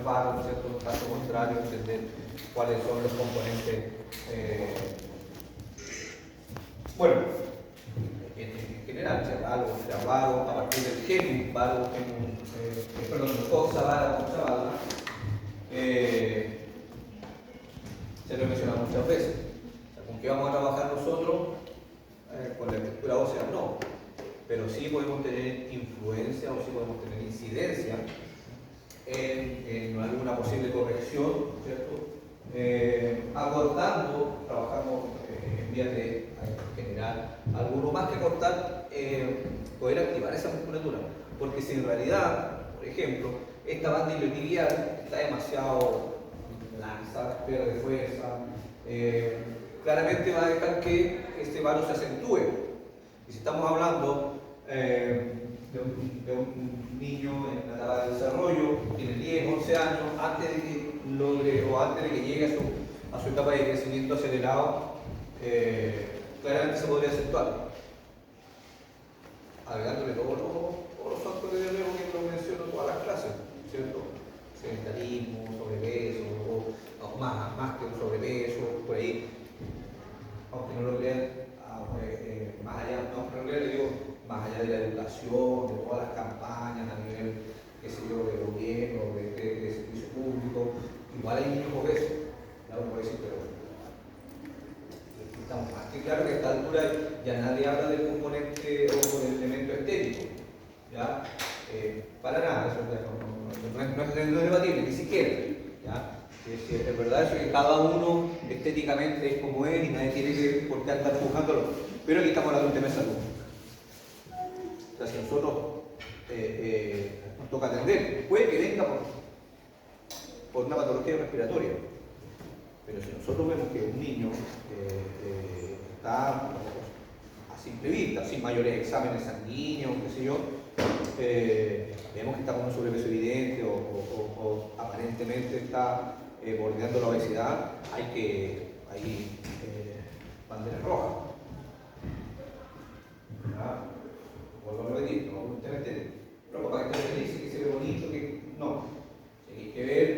el varo, ¿no es cierto? En caso contrario, entender cuáles son los componentes. Bueno, en general, sea varo, a partir del gen, varo, perdón, oxavara, se lo he mencionado muchas veces. O sea, ¿con qué vamos a trabajar nosotros? Con la estructura ósea no, pero sí podemos tener influencia o sí podemos tener incidencia en alguna posible corrección, ¿cierto? Acortando, trabajamos en vías de generar alguno más que cortar, poder activar esa musculatura, porque si en realidad, por ejemplo, esta banda iliotibial está demasiado laxa, pierde fuerza, claramente va a dejar que este varo se acentúe. Y si estamos hablando de un niño en la etapa de desarrollo, tiene 10, 11 años, antes de que logre o antes de que llegue a su etapa de crecimiento acelerado, claramente se podría acentuar, agregándole todos los factores de riesgo que lo menciono en todas las clases, ¿cierto? Sedentarismo, sobrepeso, o más que un sobrepeso, por ahí, aunque no lo crean, más allá, no lo crean, digo, más allá de la educación, de todas las campañas a nivel, qué sé yo, de gobierno, de servicio público, igual hay niños obesos, claro, por decir, pero estamos más que claro que a esta altura ya nadie habla del componente o del elemento estético, ¿ya? Para nada, eso no es debatible, ni siquiera, ¿ya? Es verdad eso que cada uno estéticamente es como es y nadie tiene que por qué estar buscándolo, pero aquí estamos hablando de un tema de salud. O sea, si nosotros nos toca atender, puede que venga por una patología respiratoria, pero si nosotros vemos que un niño está a simple vista, sin mayores exámenes sanguíneos, qué sé yo, vemos que está con un sobrepeso evidente o aparentemente está bordeando la obesidad, hay bandera roja. Vuelvo a repetir, no usted me entiende. Pero para que usted me dice que se ve bonito, que no. Hay que ver,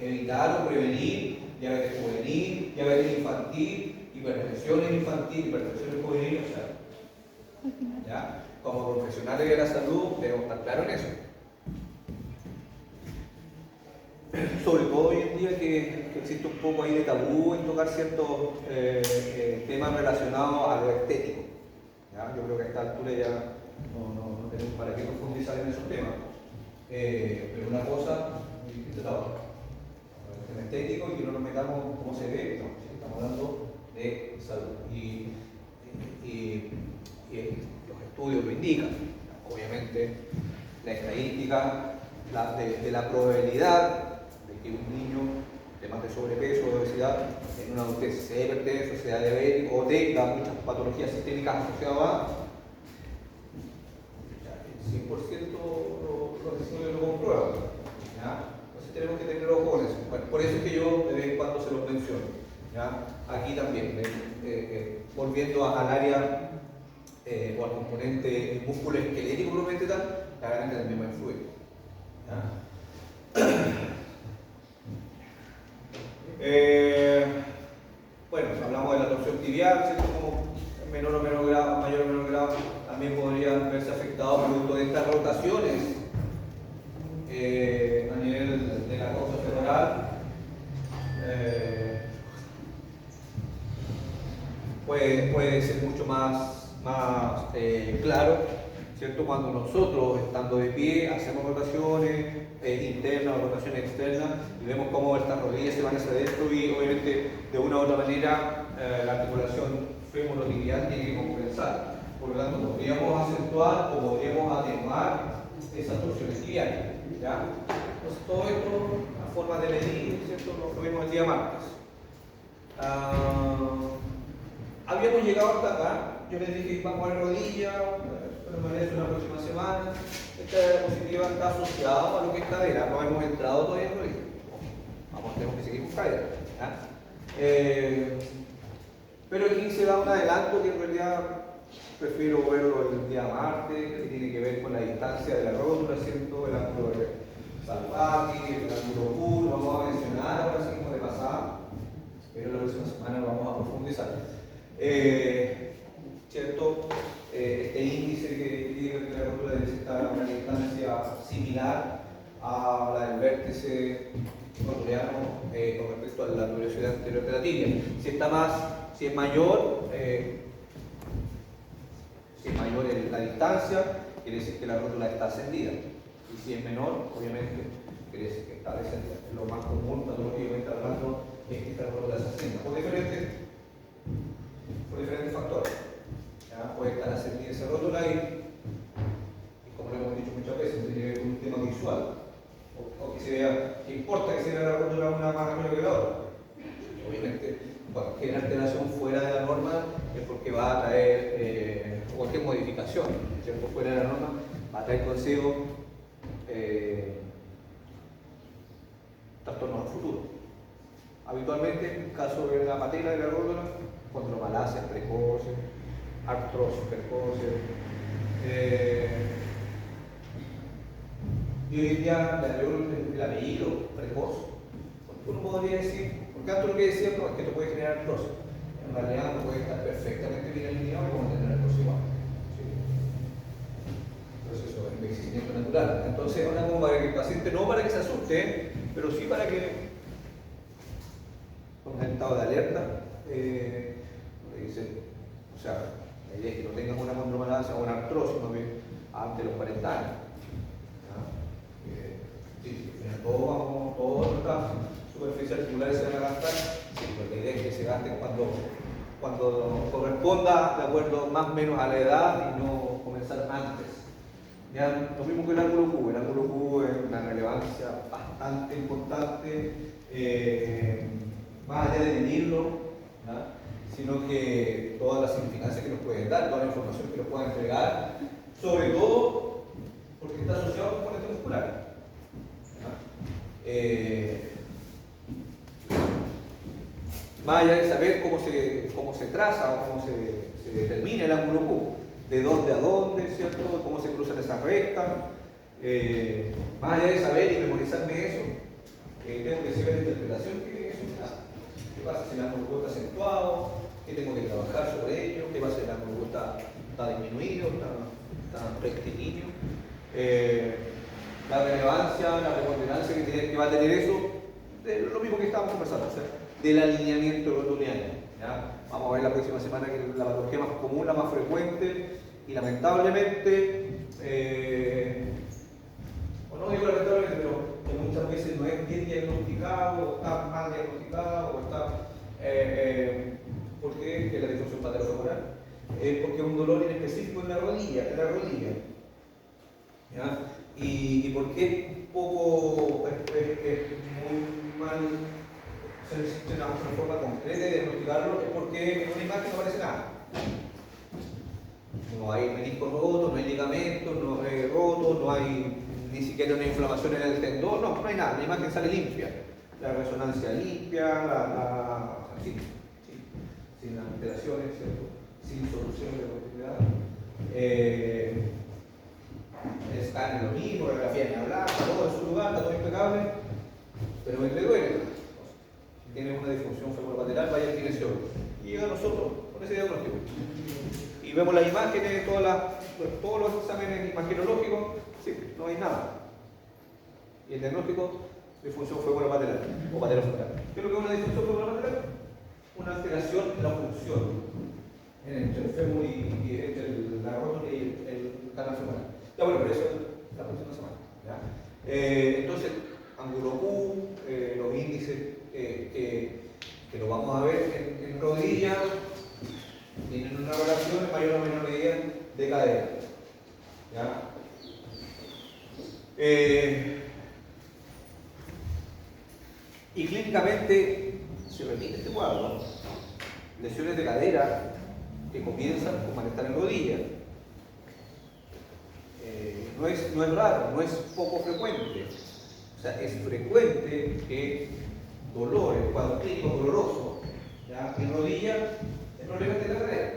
evitar o prevenir diabetes juvenil, diabetes infantil, hipertensión infantil, hipertensión juvenil, o sea, ¿ya? Como profesionales de la salud debemos estar claros en eso. Sobre todo hoy en día que existe un poco ahí de tabú en tocar ciertos temas relacionados a lo estético. ¿Ya? Yo creo que a esta altura ya no tenemos para qué profundizar en esos temas. Pero una cosa muy distinta a la otra. El tema estético y que no nos metamos cómo se ve, no, estamos hablando de salud. Y los estudios lo indican. Obviamente, la estadística de la probabilidad de que un niño de más de sobrepeso o de obesidad en una adultez sea hipertenso, sea diabético o tenga muchas patologías sistémicas asociadas a el 100% los estudios lo comprueban. ¿Ya? Entonces tenemos que tener ojo con eso. Bueno, por eso es que yo de vez en cuando se los menciono. ¿Ya? Aquí también, volviendo al área o al componente músculo esquelético propiamente tal, claramente también va a influir. ¿Ya? Bueno, hablamos de la torsión tibial, ¿cierto? Como en mayor o menor grado, también podrían verse afectados producto de estas rotaciones a nivel de la columna femoral. Puede ser mucho más claro, ¿cierto? Cuando nosotros, estando de pie, hacemos rotaciones internas o rotaciones externas y vemos cómo estas rodillas se van hacia adentro y obviamente de una u otra manera la articulación femorotibial tiene que compensar. Por lo tanto, podríamos acentuar o podríamos atenuar esas torsiones tibiales, ¿ya? Entonces, todo esto, las formas de medir, ¿cierto? Lo vimos el día martes. Habíamos llegado hasta acá. Yo les dije, vamos a la rodilla, permanece una próxima semana. Esta diapositiva está asociada a lo que es cadera. No hemos entrado todavía en rodilla. Vamos, tenemos que seguir con cadera. Pero aquí se da un adelanto que en realidad prefiero verlo el día martes, que tiene que ver con la distancia de la rótula, ¿cierto? El ángulo de Salvati, el ángulo profundizar. ¿Cierto? Este índice que diga que la rótula debe estar a una distancia similar a la del vértice ecuatoriano con respecto a la velocidad anterior de la tibia. Si es mayor la distancia, quiere decir que la rótula está ascendida. Y si es menor, obviamente, quiere decir que está descendida. Lo más común, patológicamente hablando, es que esta rótula se ascienda por diferentes factores. ¿Ya? Puede estar ascendida esa rótula y como lo hemos dicho muchas veces, tiene que ver con un tema visual. O que se vea, ¿qué importa que sea la rótula una más rápida que la otra? Obviamente, cualquier alteración fuera de la norma es porque va a traer cualquier modificación, ¿cierto? Fuera de la norma va a traer consigo trastornos futuros. Habitualmente, en el caso de la patela de la rótula, condromalacias precoces, artrosis precoces, y hoy en día el apellido precoz, uno podría decir, porque antes lo que decía no, es que te puede generar artrosis. En realidad no puede estar perfectamente bien alineado y como tener artrosis igual. ¿Sí? Proceso de envejecimiento natural. Entonces, una como para que el paciente, no para que se asuste, pero sí para que ponga en estado de alerta, dice, o sea, la idea es que no tengas una condromalacia o una artrosis no antes de los 40 años. Sí, todas nuestras superficies articulares se van a gastar, sí, pero la idea es que se gasten cuando corresponda, de acuerdo más o menos a la edad y no comenzar antes. Ya, lo mismo que el ángulo Q es una relevancia bastante importante, más allá de medirlo, ¿ya? Sino que toda la significancia que nos pueden dar, toda la información que nos puedan entregar, sobre todo porque está asociado con componente muscular. Más allá de saber cómo se traza o cómo se determina el ángulo Q, de dónde a dónde, ¿cierto? Cómo se cruzan esas rectas, más allá de saber y memorizarme eso, tengo que saber la interpretación que eso me da. ¿Qué pasa si el ángulo Q está acentuado? ¿Qué tengo que trabajar sobre ello? ¿Qué pasa si el ángulo Q está disminuido? ¿Está rectilíneo? La relevancia, la preponderancia que va a tener eso, de lo mismo que estábamos conversando, o sea, del alineamiento rotuliano. Vamos a ver la próxima semana que la patología más común, la más frecuente, y lamentablemente, o no digo lamentablemente, pero que muchas veces no es bien diagnosticado, o está mal diagnosticado, o está. ¿Por qué? Que la disfunción patellofemoral. Porque es un dolor inespecífico en la rodilla. ¿Ya? ¿Y por qué es muy mal se una forma concreta de diagnosticarlo? Es porque en una imagen no aparece nada. No hay menisco roto, no hay ligamento, no hay roto, no hay ni siquiera una inflamación en el tendón, no hay nada, la imagen sale limpia. La resonancia limpia, sin alteraciones, ¿cierto? Sin solución de continuidad. El escáner lo mismo, la radiografía ni hablar, todo en su lugar, está todo impecable, pero me duele. Si tiene una disfunción femoropateral, vaya al kinesiólogo. Y llega a nosotros con ese diagnóstico. Y vemos las imágenes, todos los exámenes imagenológicos, sí, no hay nada. Y el diagnóstico, disfunción femoropateral o patelofemoral. ¿Qué es lo que es una disfunción femoropateral? Una alteración en la función entre el fémur y entre la rótula y el canal femoral. Ya bueno, pero eso es la próxima semana. ¿Ya? Entonces, ángulo Q, los índices que lo vamos a ver en rodilla, tienen una relación en mayor o menor medida de cadera. ¿Ya? Y clínicamente se repite este cuadro. Lesiones de cadera que comienzan con malestar en rodilla. No es raro, no es poco frecuente. O sea, es frecuente que dolores, cuadros clínicos dolorosos, ¿ya? En rodilla, el problema es de la cadera.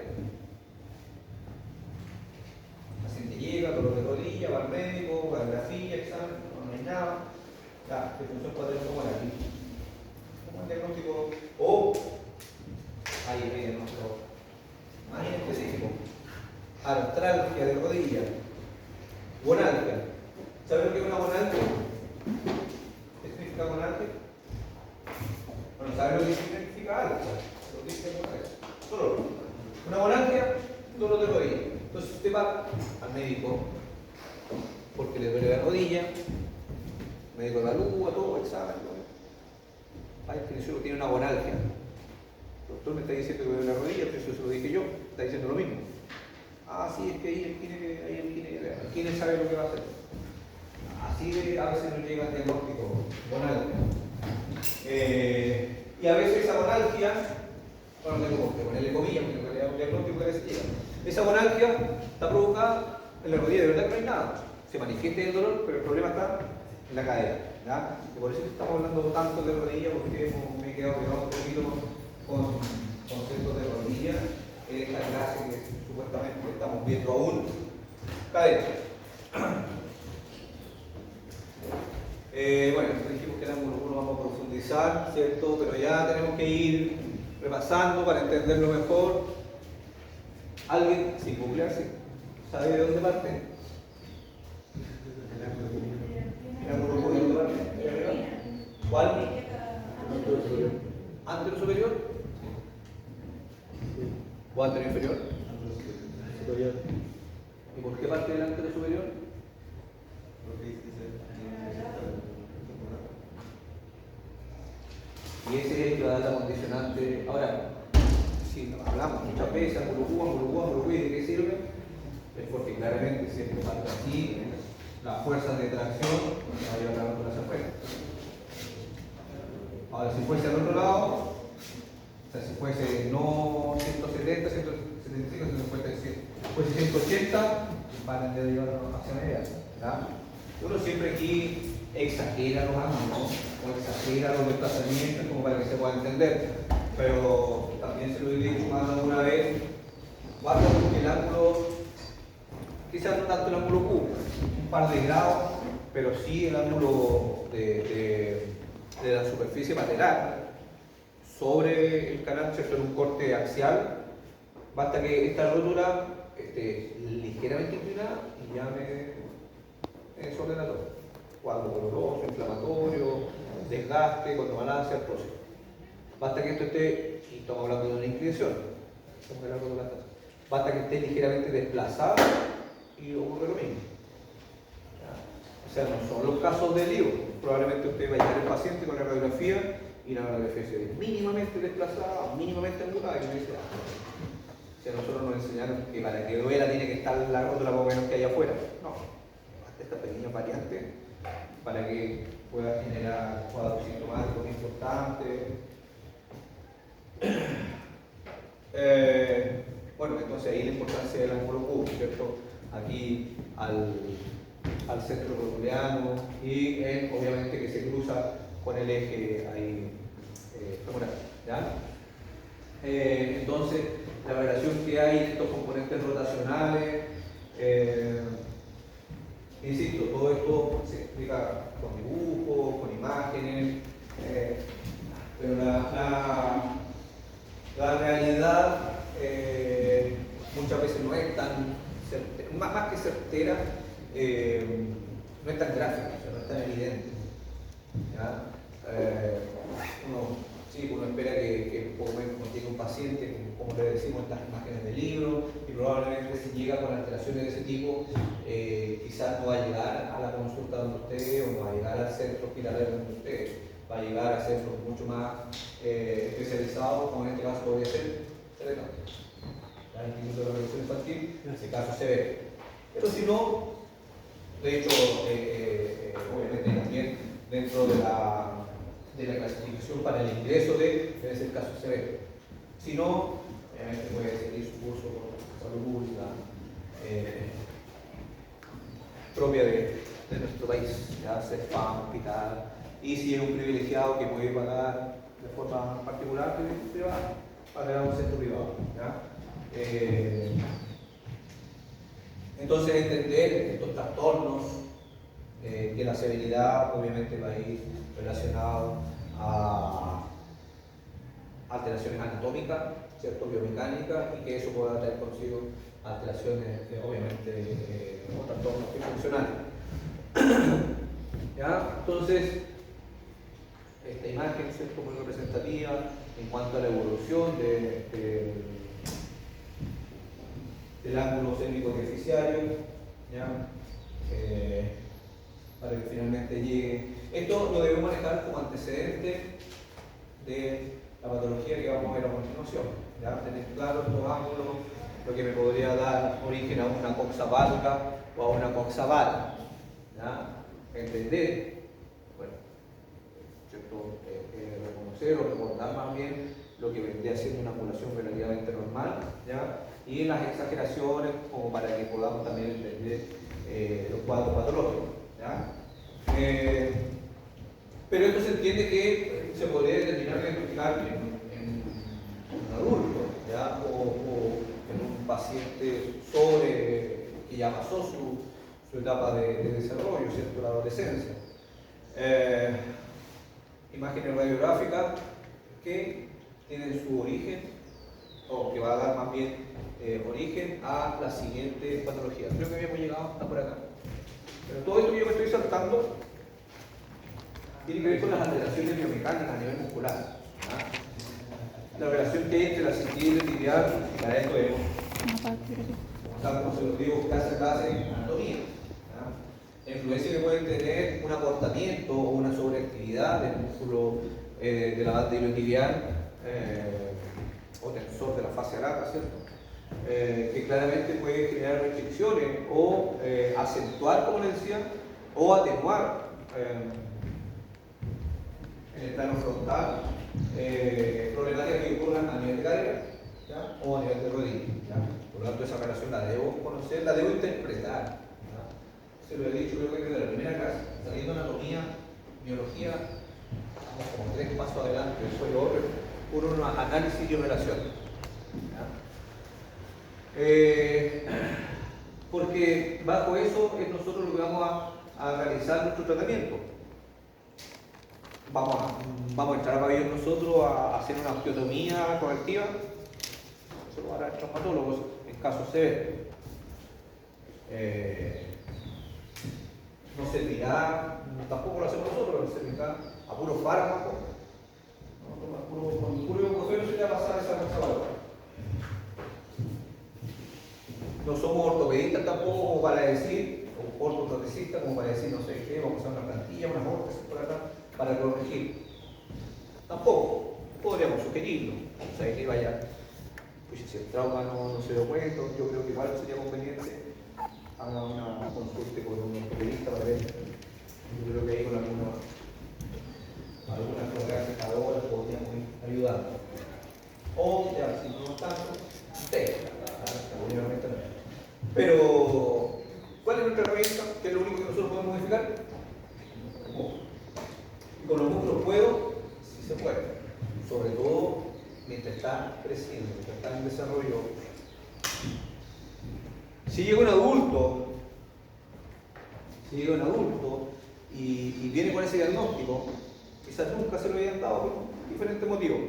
El paciente llega, dolor de rodilla, va al médico, radiografía, examen, no hay nada. Ya, disfunción patellofemoral aquí. Como el diagnóstico, o hay rodilla. Gonalgia. ¿Saben lo que es una gonalgia? ¿Qué significa gonalgia? Bueno, ¿saben lo que significa algo? Lo dice alguna vez. Dolor. Una gonalgia, dolor de rodilla. Entonces usted va al médico porque le duele la rodilla, el médico evalúa todo, examen, todo. Ay, que eso tiene una gonalgia. El doctor me está diciendo que me duele la rodilla, pero eso se lo dije yo, está diciendo lo mismo. Ah, sí, es que ahí el kine sabe lo que va a hacer. Así a veces nos llega el diagnóstico, gonalgia. Y a veces esa gonalgia, bueno, tengo que ponerle comillas porque en realidad es un diagnóstico que a veces llega. Esa gonalgia está provocada en la rodilla, de verdad que no hay nada. Se manifiesta el dolor, pero el problema está en la cadera. ¿Ya? Y por eso estamos hablando tanto de rodilla, porque me he quedado pegado un poquito con conceptos de rodilla en esta clase que supuestamente estamos viendo aún. Cadera. Bueno, dijimos que en ángulo 1 vamos a profundizar, ¿cierto? Pero ya tenemos que ir repasando para entenderlo mejor. ¿Alguien, sin googlearse, sabe de dónde parte? ¿El ángulo 1 de dónde parte? ¿De arriba? ¿Cuál? ¿Anterior superior? ¿O anterior inferior? Superior. ¿Y por qué parte del anterior superior? Y ese es el que va a dar la condicionante. Ahora, si hablamos muchas veces, ángulo Q, ¿y de qué sirve? Es porque claramente si esto falta así, las fuerzas de tracción va a llevar la rótula hacia afuera. Ahora, si fuese al otro lado, o sea, si fuese no 170, 175, 150, si fuese 180, va a tender a llevar hacia media. Uno siempre aquí exagera los ángulos o exagera los desplazamientos como para que se pueda entender, pero también se lo he dicho más de una vez, basta con que el ángulo, quizás no tanto el ángulo Q, un par de grados, pero sí el ángulo de la superficie lateral sobre el canal, ¿cierto? En un corte axial, basta que esta rótula esté ligeramente inclinada y ya me desordena todo. Cuadro doloroso, inflamatorio, desgaste, controbalancia, artrosis. Basta que esto esté, y estamos hablando de una inclinación, basta que esté ligeramente desplazado y ocurre lo mismo. O sea, no son los casos del lío. Probablemente usted va a llegar al paciente con la radiografía y la radiografía se ve mínimamente desplazada, mínimamente angulada y no dice nada. O sea, nosotros nos enseñaron que para que duela tiene que estar la rótula más o menos que hay afuera. No, hasta esta pequeña variante para que pueda generar cuadros sintomáticos importantes. Bueno, entonces ahí la importancia del ángulo Q, ¿cierto? Aquí al centro rotuliano y obviamente que se cruza con el eje ahí femoral, ¿ya? Entonces, la relación que hay de estos componentes rotacionales, insisto, todo esto se explica con dibujos, con imágenes, pero la realidad muchas veces no es tan certera, más que certera, no es tan gráfica, o sea, no es tan evidente. ¿Ya? Uno espera que poco menos contiene un paciente, como le decimos estas imágenes del libro, y probablemente si llega con alteraciones de ese tipo, quizás no va a llegar a la consulta donde usted o no va a llegar al centro hospitalario donde usted, va a llegar a centros mucho más especializados, como en este caso podría ser el Instituto de Revisión Infantil, en ese caso se ve. Pero si no, de hecho, obviamente también dentro de la clasificación para el ingreso debe ser el caso severo. Si no, obviamente puede seguir su curso con salud pública propia de nuestro país, ya sea FAM, hospital, y si es un privilegiado que puede pagar de forma particular, privada, pagar a un centro privado. ¿Ya? Entonces entender estos trastornos, que la severidad obviamente va a ir relacionado a alteraciones anatómicas, ¿cierto? Biomecánicas, y que eso pueda traer consigo alteraciones, obviamente, o trastornos funcionales. ¿Ya? Entonces, esta imagen es muy representativa en cuanto a la evolución del ángulo cérvico beneficiario, ¿ya? Para que finalmente llegue. Esto lo debemos manejar como antecedente de la patología que vamos a ver a continuación. ¿Ya? Tener claro estos ángulos, lo que me podría dar origen a una coxabálica o a una coxabala. Entender, bueno, ¿cierto? Reconocer o recordar más bien lo que vendría siendo una angulación relativamente normal, ¿ya? Y las exageraciones como para que podamos también entender los cuadros patológicos, ¿ya? Pero esto se entiende que se podría determinar y diagnosticar en un adulto, ¿ya? O en un paciente que ya pasó su etapa de desarrollo, ¿cierto? La adolescencia. Imágenes radiográficas que tienen su origen, o que va a dar más bien origen a la siguiente patología. Creo que habíamos llegado hasta por acá. Pero todo esto que yo me estoy saltando tiene que ver con las alteraciones biomecánicas a nivel muscular. La relación que hay entre la cintura tibial, y para esto es, como se los digo, clase en anatomía. La influencia que pueden tener un acortamiento o una sobreactividad del músculo de la banda iliotibial o tensor de la fascia lata, ¿cierto? Que claramente puede generar restricciones o acentuar, como les decía, o atenuar en el plano frontal problemáticas que ocurran a nivel de cadera, ¿ya? O a nivel de rodilla, ¿ya? Por lo tanto, esa relación la debo conocer, la debo interpretar, ¿ya? Se lo he dicho, creo que desde la primera clase, saliendo anatomía, biología, vamos como 3 pasos adelante, después lo otro, uno análisis y relación, ¿ya? Porque bajo eso es nosotros lo que vamos a realizar nuestro tratamiento. Vamos a entrar a pabellón nosotros a hacer una osteotomía correctiva. Eso lo harán traumatólogos en casos severos. No servirá, tampoco lo hacemos nosotros, no servirá a puro fármaco. Con puro ibuprofeno se te va a pasar esa cosa. No somos ortopedistas tampoco como para decir, o ortoprotecistas como para decir, no sé qué, vamos a usar una plantilla, unas órtesis por acá, para corregir. Tampoco, podríamos sugerirlo. O sea, que vaya, pues si el trauma no se dio cuenta, yo creo que igual sería conveniente haga una consulta con un ortopedista para ver. Yo creo que ahí con algunas clasificadoras podríamos ir ayudando. O, ya, si no tanto, técnica, obviamente no. Pero, ¿cuál es nuestra herramienta? ¿Qué es lo único que nosotros podemos modificar? Y con los músculos puedo, sí se puede. Sobre todo mientras está creciendo, mientras está en desarrollo. Si llega un adulto y viene con ese diagnóstico, quizás nunca se lo habían dado por diferentes motivos.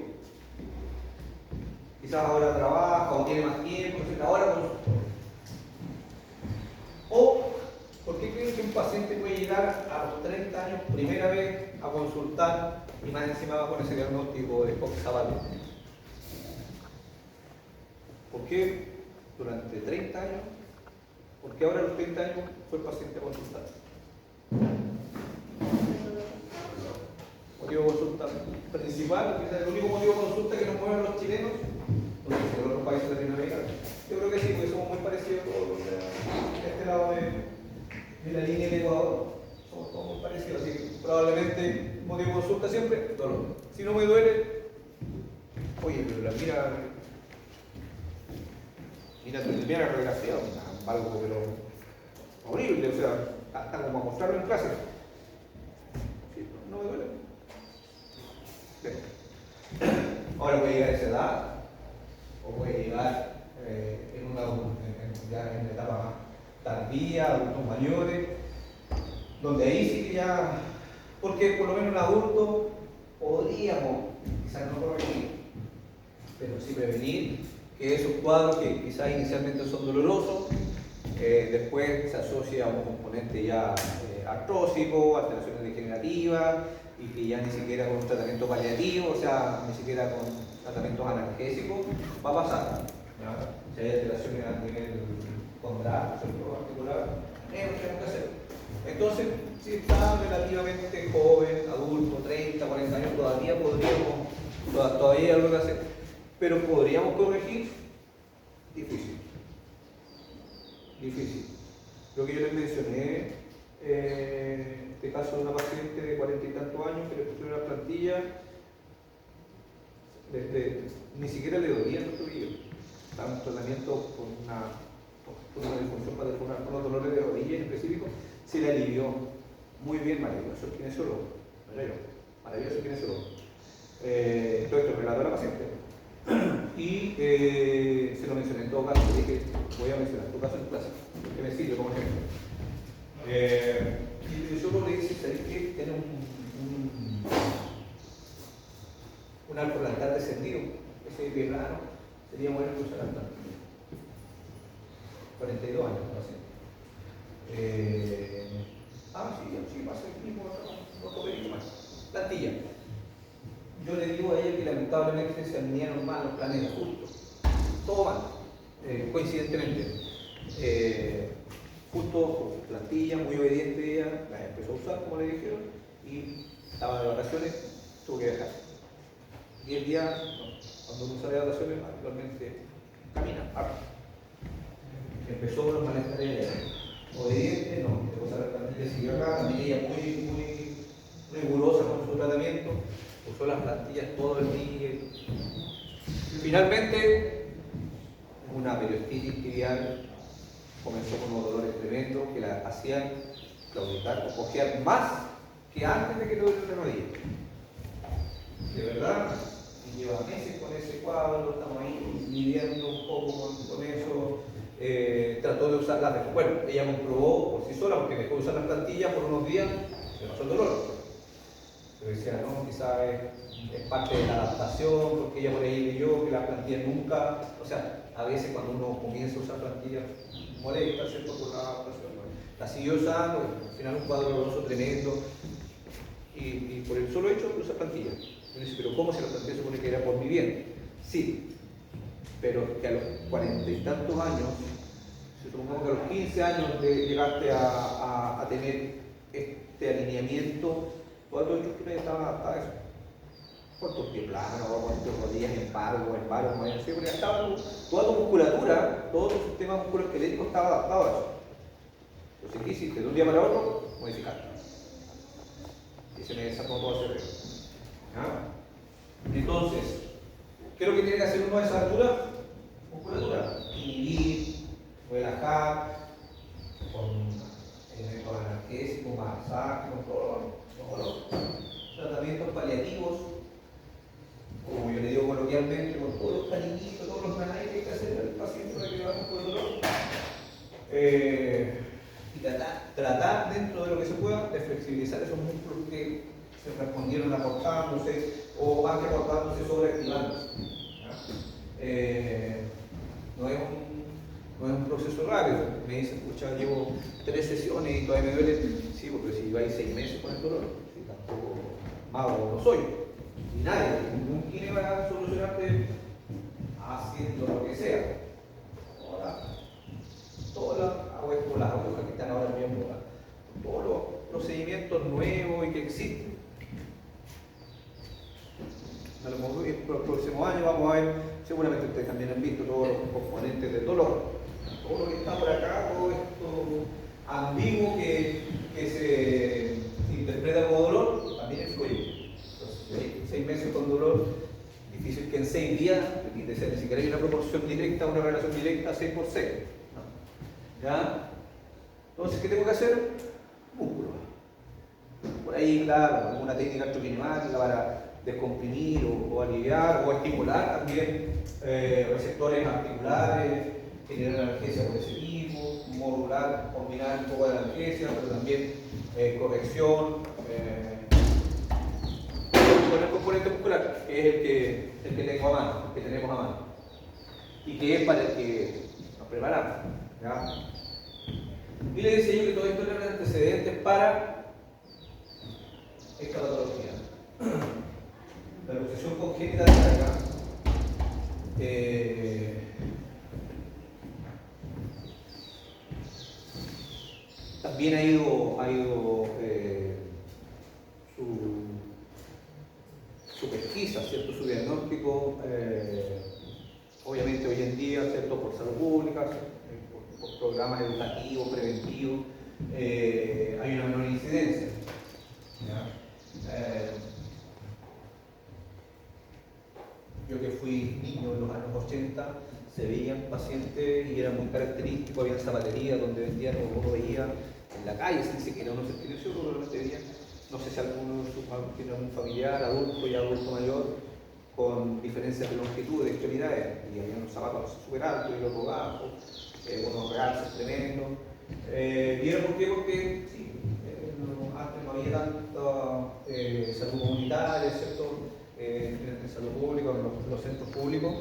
Quizás ahora trabaja o tiene más tiempo, etc. Ahora consulta. O, ¿por qué creen que un paciente puede llegar a los 30 años, primera vez, a consultar y más encima va con ese diagnóstico de coxabálica? ¿Por qué durante 30 años? ¿Por qué ahora a los 30 años fue el paciente a consultar? Motivo de consulta principal, quizás el único motivo de consulta que nos mueven los chilenos, no sé si en otros países latinoamericanos. Yo creo que sí, porque somos muy parecidos todos los de este lado de la línea de Ecuador. Somos todos muy parecidos, así que probablemente motivo de consulta siempre, dolor. Si no me duele, oye, pero mira la radiografía, algo pero horrible, o sea, hasta como a mostrarlo en clase. Sí, no me duele. Bien. Ahora puede llegar a esa edad, o puede llegar ya en la etapa más tardía, adultos mayores, donde ahí sí que ya, porque por lo menos en adultos podríamos, quizás no corregir, pero sí prevenir que esos cuadros que quizás inicialmente son dolorosos, después se asocia a un componente ya artrósico, alteraciones degenerativas, y que ya ni siquiera con un tratamiento paliativo, o sea, ni siquiera con tratamientos analgésicos, va a pasar. ¿Ya? Si hay alteraciones a nivel condral, centro articular, menos tenemos que hacer. Entonces, si está relativamente joven, adulto, 30, 40 años, todavía podríamos, todavía hay algo que hacer. Pero podríamos corregir, difícil. Difícil. Lo que yo les mencioné, este caso de una paciente de 40 y tantos años que le pusieron la plantilla, ni siquiera le dolían los tobillos. Estaba en tratamiento por una disfunción paternal con los dolores de rodilla en específico, se le alivió muy bien, maravilloso el kinesiólogo, maravilloso el kinesiólogo. Todo esto relató a la paciente y se lo mencioné en todo caso, le dije, voy a mencionar tu caso en clase, que me sirve como ejemplo. Y el kinesiólogo le dice, ¿sabes qué? Tiene un arco plantar descendido, ese es bien raro, sería bueno que usara plantilla. 42 años, sí, pasa el mismo, no más. Plantilla. Yo le digo a ella que lamentablemente se alinearon mal los planetas, justo. Todo mal, coincidentemente. Justo plantilla, muy obediente ella, la empezó a usar como le dijeron, y estaba de vacaciones, tuvo que dejar. 10 días, cuando uno sale de vacaciones, actualmente camina, habla. Empezó con los malestares obediente, no, empezó a usar la plantilla, siguió acá, también ella muy rigurosa con su tratamiento, usó las plantillas todo el día. Finalmente, una periostitis tibial comenzó con unos dolores tremendos que la hacían claudicar o cojear más que antes de que le doliera la rodilla. De verdad, y lleva meses con ese cuadro, estamos ahí lidiando un poco con eso. Trató de usarlas después. Bueno, ella comprobó por sí sola, porque dejó de usar las plantillas por unos días, se pasó el dolor. Pero decía, no, quizás es parte de la adaptación, porque ella por ahí leyó que las plantillas nunca, o sea, a veces cuando uno comienza a usar plantillas molesta, ¿cierto? Por la adaptación. ¿No? La siguió usando, al final un cuadro doloroso tremendo, y por el solo hecho de usar plantillas. Yo dice, pero ¿cómo si la plantilla supone que era por mi bien? Sí, pero que a los 40 y tantos años, supongamos que a los 15 años llegaste a tener este alineamiento, toda tu estructura estaba adaptada a eso. Cuántos pies planos, cuántas rodillas en paro, como ya siempre, toda tu musculatura, todo tu sistema musculoesquelético estaba adaptado a eso. Entonces, ¿qué hiciste? De un día para otro, modificaste. Y se me desató todo ese cerebro. Entonces, ¿qué es lo que tiene que hacer uno a esa altura? Musculatura. Inhibir, relajar, con elementos analgésicos, masajes, con todos los tratamientos paliativos, como yo le digo coloquialmente, con todos los cariñitos, todos los manejes que hay que hacer al paciente para que le baje el dolor. Y tratar dentro de lo que se pueda de flexibilizar esos músculos que se respondieron acortándose o más que acortándose, sobreactivándose. No es un proceso rápido. Me dicen, escucha, llevo 3 sesiones y todavía me duele. Sí, porque si vais 6 meses con el dolor, si tampoco mago no soy. Y nadie, ningún kine va a solucionarte haciendo lo que sea. Ahora, todas las agujas que están ahora bien moda, todos los procedimientos nuevos y que existen. A lo mejor en los próximos años vamos a ver, seguramente ustedes también han visto todos los componentes del dolor. Todo lo que está por acá, todo esto ambiguo que se interpreta como dolor, también influye. Entonces, 6 meses con dolor, difícil que en 6 días, ni siquiera hay una proporción directa, una relación directa 6 por 6. ¿No? ¿Ya? Entonces, ¿qué tengo que hacer? Músculo. Por ahí, claro, alguna técnica electrokinemática para descomprimir o aliviar o estimular también receptores articulares, generar analgesia por ese tipo, modular, combinar un poco de analgesia, pero también corrección con el componente muscular, que es el que tengo a mano, el que tenemos a mano. y que es para el que nos preparamos. ¿Ya? Y le decía yo que todo esto eran antecedentes para esta patología. La luxación congénita de carga también ha ido su pesquisa, ¿cierto? Su diagnóstico, obviamente hoy en día, ¿cierto? Por salud pública, por programas educativos, preventivos, hay una menor incidencia. ¿Ya? Yo que fui niño en los años 80, se veían pacientes y era muy característico, había zapaterías donde vendían, o uno veía en la calle, sin siquiera uno se experiencia, uno realmente veía, no sé si alguno tiene algún familiar, adulto y adulto mayor, con diferencias de longitud, de extremidades, y había unos zapatos súper altos y otros bajos, unos realces tremendos. ¿Y era por qué? Porque sí, antes no había tanta salud comunitaria, ¿cierto? En salud pública, en los centros públicos,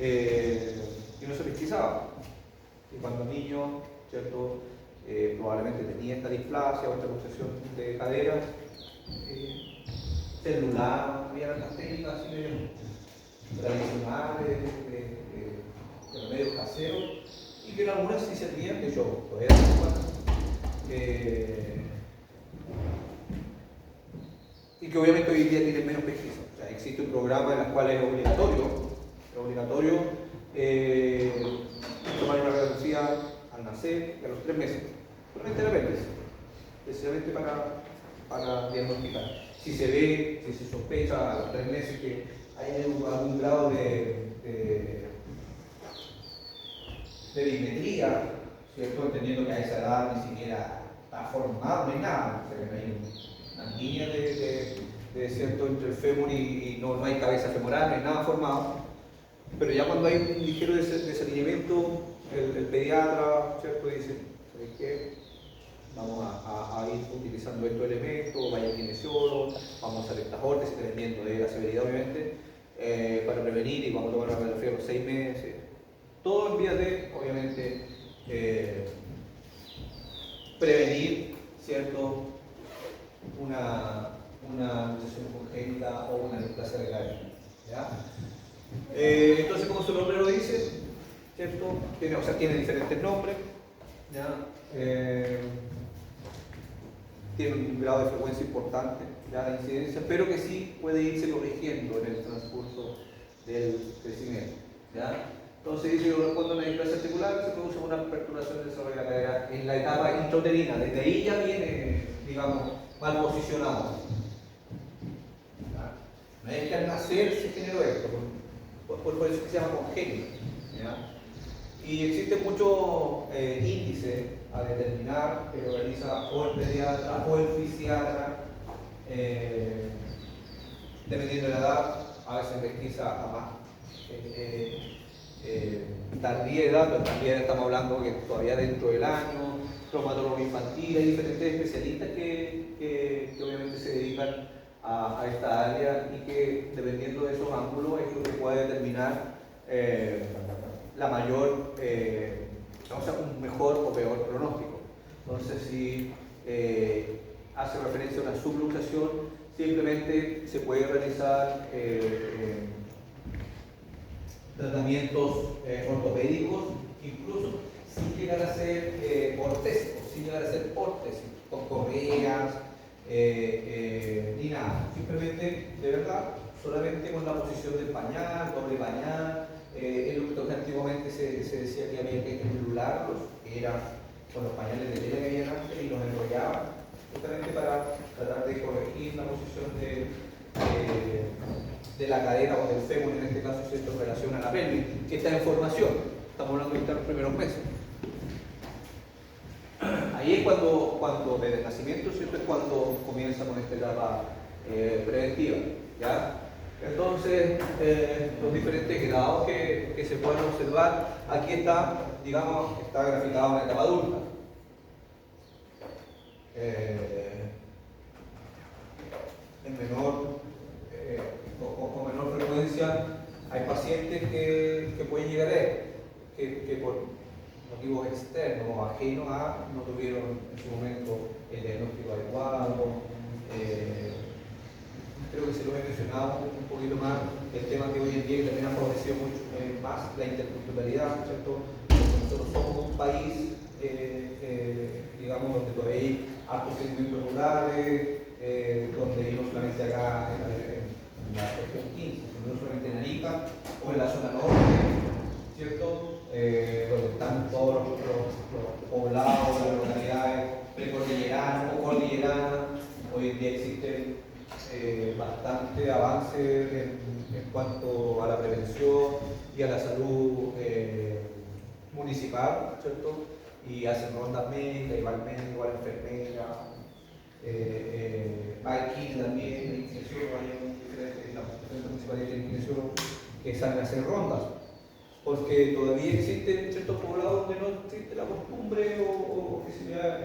y no se pesquisaba. Y cuando niño, ¿cierto? Probablemente tenía esta displasia o esta luxación de cadera, celular, había las técnicas así tradicionales de remedios caseros, y que en algunas sí servían, de hecho, todavía y que obviamente hoy en día tienen menos pesquisa. O sea, existe un programa en el cual es obligatorio tomar una radiografía al nacer y a los 3 meses. Solamente la apéndice, precisamente para diagnosticar. Si se ve, si se sospecha a los 3 meses que hay algún grado de dismetría, ¿cierto? Entendiendo que a esa edad ni siquiera está formado, no hay nada. O sea, que no hay una línea ¿cierto? Entre el fémur y no hay cabeza femoral, no hay nada formado. Pero ya cuando hay un ligero desalineamiento, el pediatra, ¿cierto? Dice, ¿sabes qué? Vamos a ir utilizando estos elementos, vaya al kinesiólogo, vamos a hacer estas órtesis, dependiendo de la severidad, obviamente, para prevenir, y vamos a tomar una radiografía a los 6 meses. Todo en vías de, obviamente, prevenir, ¿cierto? Una luxación congénita o una displasia de cadera. ¿Ya? Entonces, como su nombre lo dice, ¿cierto? Tiene diferentes nombres. ¿Ya? Tiene un grado de frecuencia importante, ya de incidencia, pero que sí puede irse corrigiendo en el transcurso del crecimiento. ¿Ya? Entonces dice que cuando una displasia articular se produce una perturbación del desarrollo de la cadera en la etapa intrauterina. Desde ahí ya viene, digamos, mal posicionado. ¿Ya? No es que al nacer se generó esto, por eso se llama congénito. Y existen muchos índices a determinar que lo realiza o el pediatra o el fisiatra, dependiendo de la edad. A veces pesquisa a más tardía edad, pero también estamos hablando que todavía dentro del año, traumatólogo infantil, hay diferentes especialistas que obviamente se dedican a esta área, y que dependiendo de esos ángulos es lo que puede determinar la mayor, un mejor o peor pronóstico. Entonces, si hace referencia a una subluxación, simplemente se puede realizar tratamientos ortopédicos, incluso sin llegar a ser ortésicos, sin llegar a ser órtesis, con correas, ni nada. Simplemente, de verdad, solamente con la posición del pañal, doble pañal. En lo que antiguamente se decía que había que estimularlos, que era con los pañales de tela que habían antes, y los enrollaban, justamente para tratar de corregir la posición de la cadera o del fémur, en este caso, ¿cierto? En relación a la pelvis, que está en formación. Estamos hablando de los primeros meses. Ahí es cuando desde el nacimiento, ¿cierto? Es cuando comienza con esta etapa preventiva. ¿Ya? Entonces, los diferentes grados que se pueden observar, aquí está, digamos, está graficado en la etapa adulta. En menor con menor frecuencia hay pacientes que pueden llegar a él. externos o ajenos no tuvieron en su momento el diagnóstico adecuado. Creo que se lo he mencionado un poquito más, el tema que hoy en día también ha favorecido mucho más la interculturalidad, ¿cierto? Porque nosotros somos un país, digamos, donde todavía hay altos sentimientos rurales, donde no solamente acá en la región 15, sino no solamente en Arica o en la zona norte, ¿cierto? Donde están todos los poblados, las localidades precordilleranas o cordilleranas. Hoy en día existen bastante avance en cuanto a la prevención y a la salud municipal, ¿cierto? Y hacen rondas médicas, y va el médico, va la enfermera, va el KIN también, el kinesiólogo, hay diferentes municipalidades de kinesiólogos que salen a hacer rondas, porque todavía existen ciertos poblados donde no existe la costumbre o que se vea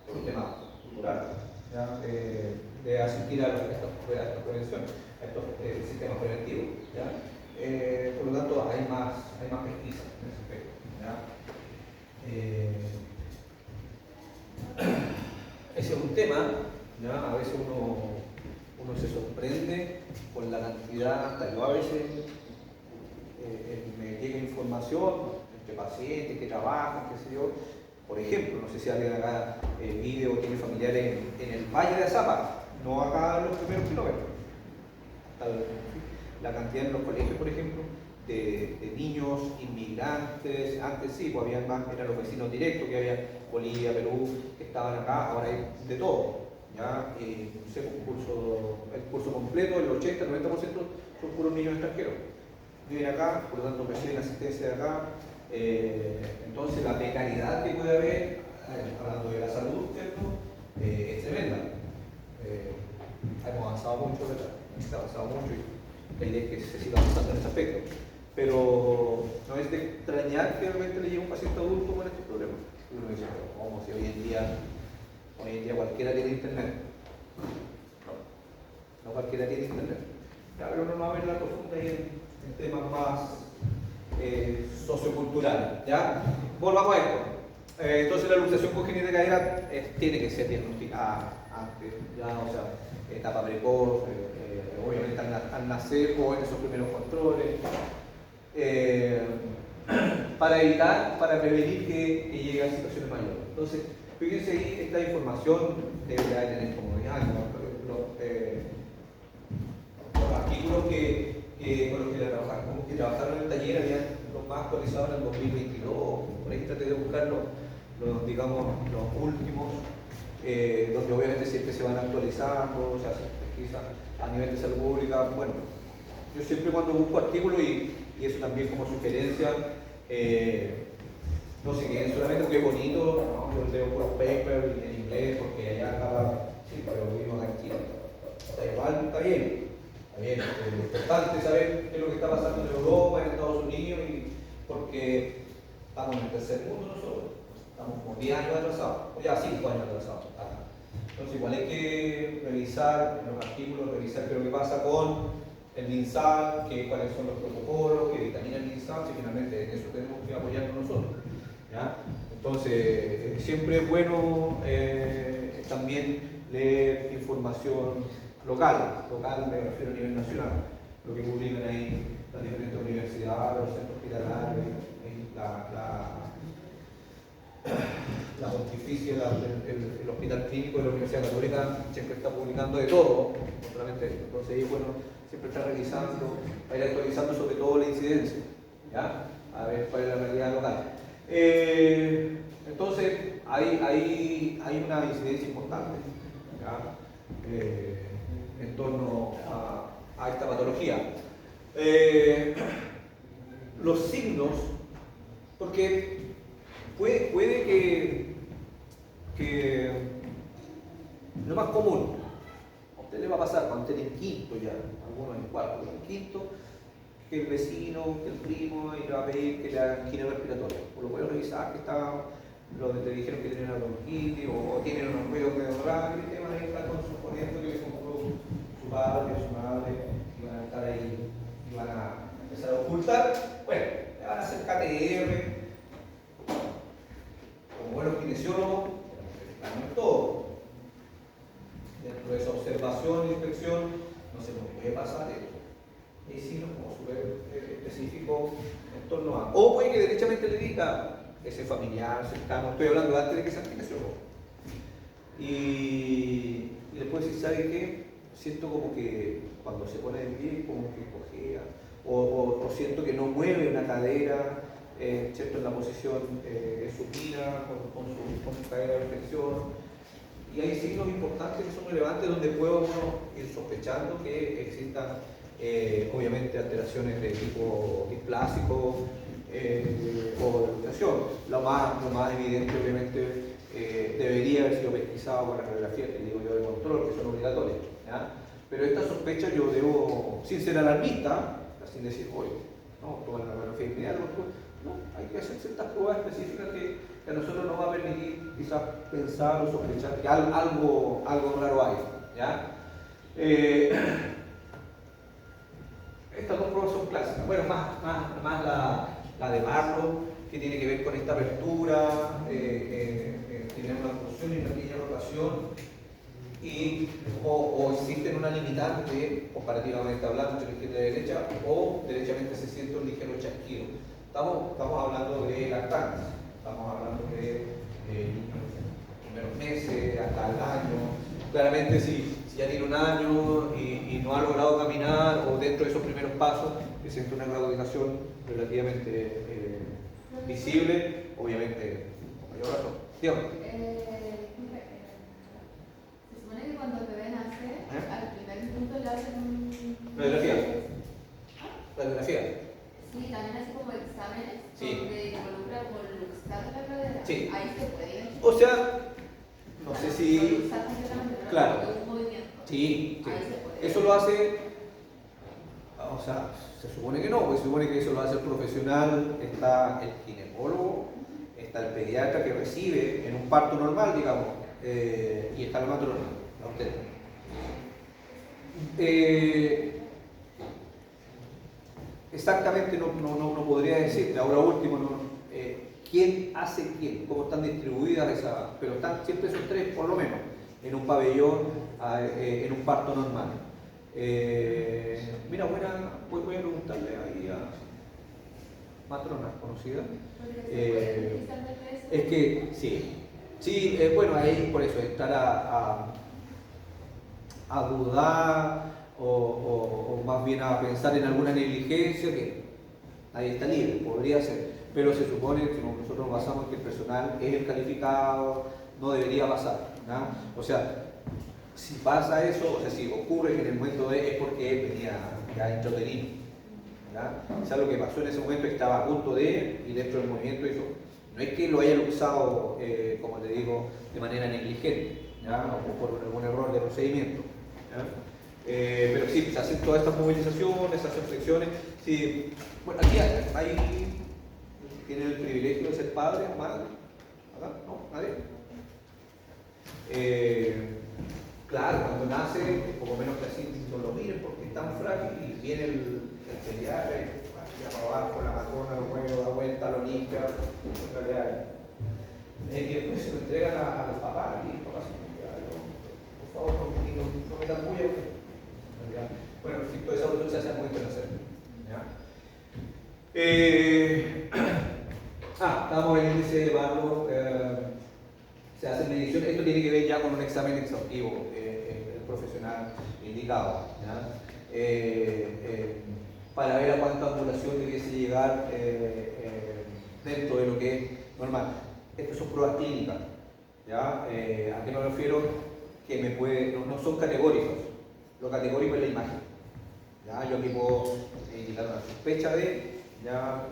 por un tema cultural, ¿ya? De asistir a estas prevenciones, a estos sistemas preventivos, ¿ya? Por lo tanto, hay más pesquisa en ese aspecto, ¿ya? Ese es un tema, ¿ya? A veces uno se sorprende con la cantidad, hasta yo a veces me llega información entre pacientes que trabajan, qué sé yo. Por ejemplo, no sé si alguien acá vive o tiene familiares en el Valle de Azapa, no acá en los primeros kilómetros. La cantidad en los colegios, por ejemplo, de niños inmigrantes, antes sí, pues había más, eran los vecinos directos, que había Bolivia, Perú, que estaban acá, ahora hay de todo. ¿Ya? No sé, el curso completo, el 80-90% son puros niños extranjeros. Viven acá, por lo tanto reciben asistencia de acá. Entonces la precariedad que puede haber, hablando de la salud, ¿cierto? Es tremenda. Hemos avanzado mucho, ¿verdad? Hemos avanzado mucho y la idea es que se siga avanzando en ese aspecto. Pero no es de extrañar que realmente le llegue un paciente adulto con estos problemas. Y uno dice, pero ¿cómo? Si hoy en día cualquiera tiene internet. No cualquiera tiene internet. Ya, pero uno no va a ver la profunda ahí en temas más socioculturales. ¿Ya? Volvamos a esto. Entonces la luxación congénita de cadera tiene que ser diagnosticada antes, ya, o sea, etapa precoz, obviamente al nacer o en esos primeros controles, para prevenir que llegue a situaciones mayores. Entonces, fíjense ahí, esta información debería tener comodidad, los artículos con los que trabajaron en el taller habían los más actualizados en el 2022, por ahí traté de buscar digamos, los últimos, donde obviamente siempre se van actualizando, se hacen pesquisas a nivel de salud pública. Bueno, yo siempre cuando busco artículos, y eso también como sugerencia, no se queden solamente porque es bonito, ¿no? Yo leo puros papers en inglés porque allá estaba, sí, pero vivimos acá en Chile. Igual está bien. Es importante saber qué es lo que está pasando en Europa, en Estados Unidos, porque estamos en el tercer mundo nosotros. Estamos como 10 años atrasados, o ya 5 años atrasados acá. Entonces igual hay que revisar en los artículos, revisar qué es lo que pasa con el MinSal, cuáles son los protocolos que dictamina el MinSal, si finalmente en eso tenemos que apoyarnos nosotros. ¿Ya? Entonces, siempre es bueno también leer información local, me refiero a nivel nacional, lo que publican ahí las diferentes universidades, los centros hospitalarios, la pontificia, el hospital clínico de la Universidad Católica siempre está publicando de todo, no solamente esto. Entonces ahí, bueno, siempre está revisando, va a ir actualizando sobre todo la incidencia, ¿ya? A ver cuál es la realidad local. Entonces, hay una incidencia importante, ¿ya? En torno a esta patología. Los signos, porque puede que lo más común, a usted le va a pasar cuando esté en quinto ya, algunos en cuarto, pero en quinto, que el vecino, que el primo, y le va a pedir que le hagan quimio respiratoria. O lo puede revisar, que le dijeron que tienen una bronquitis, o tienen unos ruidos de dolor, y van a estar con sus corrientes que le compró su padre o su madre, y van a estar ahí, y van a empezar a ocultar. Bueno, le van a hacer KTR, esa observación e inspección, no se nos puede pasar esto. Y sí, no, como súper específico en torno a. O puede que derechamente le diga ese familiar cercano, estoy hablando antes de que se aplique. Y después, si sabe que siento como que cuando se pone en pie, como que cojea, o siento que no mueve una cadera, ¿cierto? En la posición supina, con su cadera de flexión. Y hay signos importantes que son relevantes donde puedo uno ir sospechando que existan obviamente alteraciones de tipo displásico o de rotación. Lo más evidente obviamente debería haber sido pesquisado con las radiografías que digo yo de control, que son obligatorias, ¿ya? Pero esta sospecha yo debo, sin ser alarmista, sin decir, oye, no, toman la radiografía inmediata, no, hay que hacer ciertas pruebas específicas que a nosotros nos va a permitir quizás pensar o sospechar que algo raro hay, ¿ya? Estas dos pruebas son clásicas. Bueno, más la de Barlow, que tiene que ver con esta apertura, tener una torsión y una pequeña rotación, o existen una limitante, comparativamente hablando, entre izquierda y derecha, o derechamente se siente un ligero chasquido. Estamos hablando de lactantes, estamos hablando de primeros meses, hasta el año. Claramente, si ya tiene un año y no ha logrado caminar, o dentro de esos primeros pasos, que siente una claudicación relativamente visible, obviamente, con mayor razón. Dígame. Se supone que cuando el bebé nace, al primer punto le hacen un... ¿Radiografía? ¿Radiografía? Sí, también así como exámenes, sí, donde involucra por luxar la cadera. Sí. Ahí se puede. O sea, no sé si... Claro. Un movimiento. Sí, Ahí se puede. Eso lo hace... O sea, se supone que no, porque se supone que eso lo hace el profesional, está el ginecólogo, está el pediatra que recibe en un parto normal, digamos, y está la matrona, la obstetra. Exactamente no podría decir, ahora último, quién hace quién, cómo están distribuidas esas, pero están siempre esos tres, por lo menos, en un pabellón, en un parto normal. Mira, voy a preguntarle ahí a matrona conocida. Es que sí, bueno, ahí por eso, estar a dudar o más bien a pensar en alguna negligencia, que ahí está libre, podría ser, pero se supone que nosotros nos basamos en que el personal es el calificado, no debería pasar, ¿no? O sea, si pasa eso, o sea, si ocurre que en el momento es porque él venía ya intrauterino, quizás lo que pasó en ese momento estaba a punto de, y dentro del movimiento hizo, no es que lo haya usado, como te digo, de manera negligente, ¿ya? O por algún error de procedimiento, ¿ya? Pero sí, se hacen todas estas movilizaciones, se hacen flexiones. Sí. Bueno, aquí tienen el privilegio de ser padre o madre, ¿verdad? ¿No? ¿Nadie? Claro, cuando nace, poco menos que así, no lo miren porque es tan frágil y viene el pediatra y para abajo, la matrona lo mueve, da vuelta, lo limpia, y después se lo entregan a los papás y los papás por favor, no me dan bulla. Bueno, toda esa evolución se hace muy interesante. Estamos en el índice de Barlow, se hacen mediciones, esto tiene que ver ya con un examen exhaustivo, el profesional indicado, para ver a cuánta angulación debiese llegar dentro de lo que es normal. Estas son pruebas clínicas, ¿ya? ¿A qué me refiero? Que no son categóricos, lo categórico es la imagen, ¿ya? Yo aquí puedo indicar una sospecha de, ¿ya?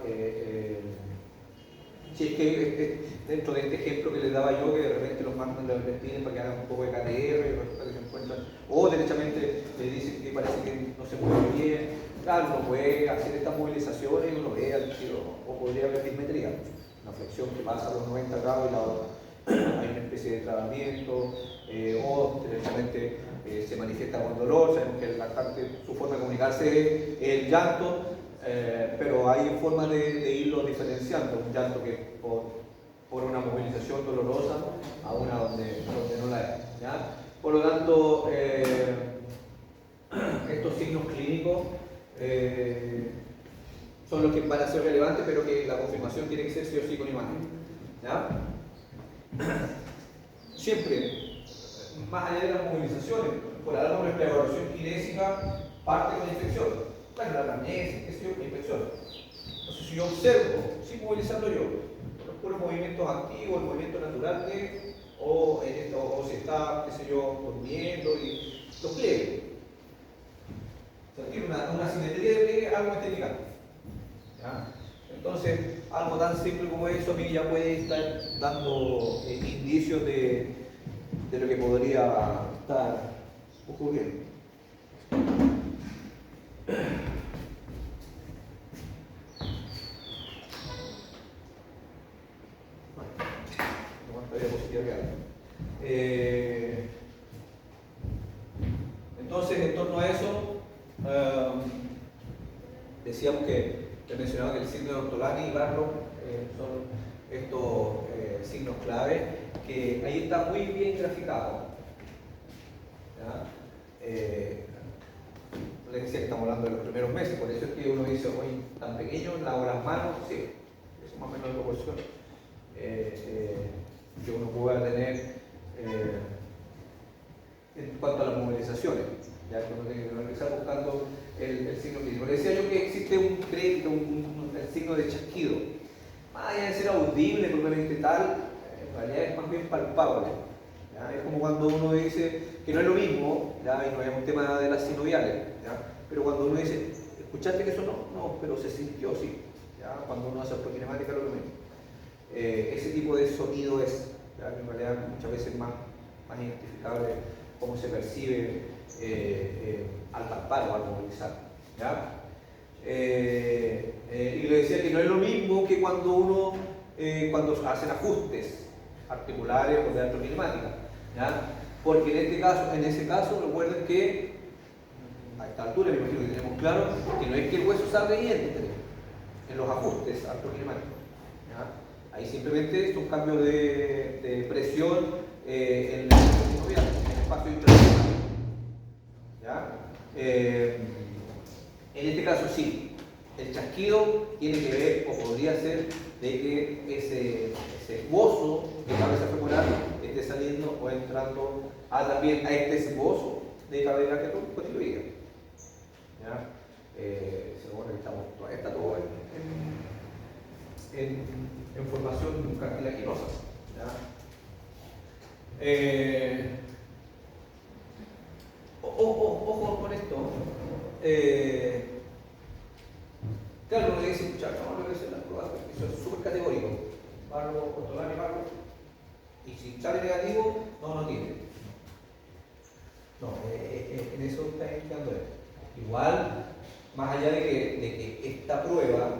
Si es que dentro de este ejemplo que les daba yo, que de repente los mandan de advertines para que hagan un poco de KTR y resulta que se encuentran, o derechamente les dicen que parece que no se mueve bien, claro, uno puede hacer estas movilizaciones y uno ve al tiro, o podría haber dismetría, una flexión que pasa a los 90 grados y la otra hay una especie de trabamiento, o derechamente se manifiesta con dolor. Sabemos que el lactante, su forma de comunicarse es el llanto, pero hay formas de irlo diferenciando, un llanto que por una movilización dolorosa a una donde no la es, ¿ya? Por lo tanto, estos signos clínicos son los que van a ser relevantes, pero que la confirmación tiene que ser sí o sí con imagen. ¿Ya? Siempre, más allá de las movilizaciones, por algo nuestra evaluación kinésica parte con infección. Bueno, la anamnesis, qué sé yo, con infección. Entonces, si yo observo, sin movilizarlo yo, los puros movimientos activos, el movimiento natural de, o si está, qué sé yo, durmiendo y los pliegues. O sea, tiene una simetría de pliegue, algo está indicando. ¿Ya? Entonces, algo tan simple como eso a mí ya puede estar dando indicios de lo que podría estar ocurriendo. Entonces, en torno a eso, decíamos que mencionaba que el signo de Ortolani y Barlow son estos signos clave, que ahí está muy bien graficado. Les decía que estamos hablando de los primeros meses, por eso es que uno dice, oye, tan pequeño, lavo las manos, sí, eso más o menos de proporción que uno pueda tener en cuanto a las movilizaciones, ya que uno tiene que empezar buscando el signo clínico. Le decía yo que existe un crédito, el signo de chasquido. Más allá de ser audible propiamente tal, en realidad es más bien palpable. ¿Ya? Es como cuando uno dice que no es lo mismo, ¿ya? Y no es un tema de las sinoviales, ¿ya? Pero cuando uno dice, ¿escuchaste que eso no? No, pero se sintió, sí. ¿Ya? Cuando uno hace ortokinemática, lo mismo. Ese tipo de sonido es, ¿ya? En realidad muchas veces más identificable cómo se percibe al palpar o al movilizar. ¿Ya? Y le decía que no es lo mismo que cuando uno cuando hacen ajustes articulares o de artrokinemática, ¿ya? Porque en ese caso recuerden que a esta altura me imagino que tenemos claro que no es que el hueso salga y entre en los ajustes artrokinemáticos, ¿ya? Ahí simplemente son cambios de presión en el espacio intraarticular, ¿ya? En este caso sí, el chasquido tiene que ver o podría ser de que ese hueso de cabeza femoral esté saliendo o entrando también a este esbozo de cadera cotiloidea. ¿Ya? Según que está todo en formación cartilaginosa. ¿Ya? Ojo con esto. Claro, uno le dice, escuchar, no, lo que es la prueba, eso es súper categórico. Barro, Ortolani, barro. Y si sale negativo, no tiene. No, en eso está indicando esto. Igual, más allá de que esta prueba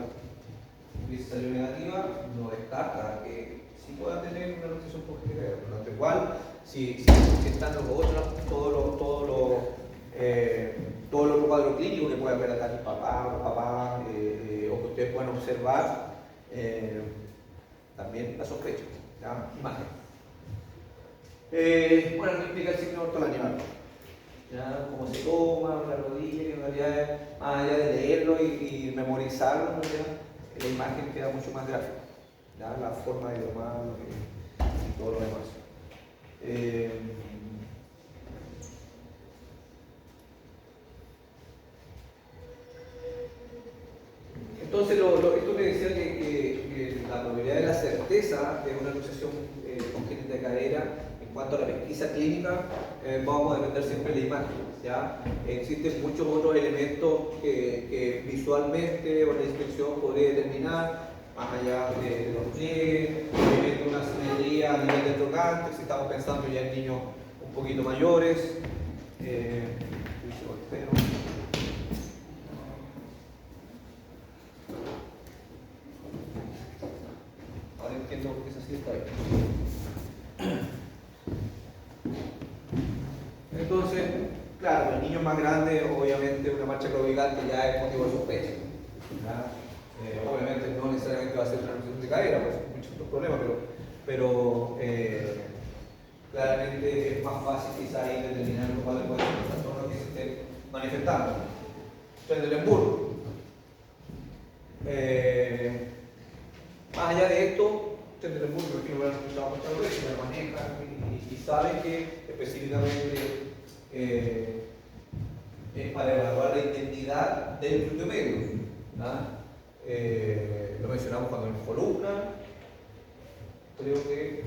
hubiese salido negativa, no descarta que sí pueda tener una notación positiva. Por lo tanto, igual, si están los otros, todo el otro cuadro clínico que puede relatar el papá, los papás, o que ustedes puedan observar, también la sospecha, ¿ya? Imagen. Bueno, ¿qué implica el signo Ortolani? ¿Ya? Cómo se toma, la rodilla, que en realidad es, más allá de leerlo y memorizarlo, en realidad, la imagen queda mucho más gráfica, ¿ya? La forma de tomarlo y todo lo demás. Entonces, esto me decía que la probabilidad de la certeza de una luxación congénita de cadera en cuanto a la pesquisa clínica, vamos a depender siempre de la imagen. ¿Ya? Existen muchos otros elementos que visualmente o la inspección podría determinar, más allá de los pliegues, obviamente una simetría a nivel de trocante, si estamos pensando ya en niños un poquito mayores. Ahora entiendo por qué es así, está bien. Entonces, claro, el niño más grande, obviamente una marcha clavical que ya es motivo de sospecha. Obviamente no necesariamente va a ser una luxación de cadera, pues hay muchos otros problemas, pero claramente es más fácil quizás ahí determinar cuáles pueden ser los trastornos que se estén manifestando. Trendelenburg. Más allá de esto, Trendelenburg, por ejemplo, lo han escuchado muchas veces, lo manejan y saben que específicamente es para evaluar la identidad del glúteo medio. Lo mencionamos cuando vimos columna. Creo que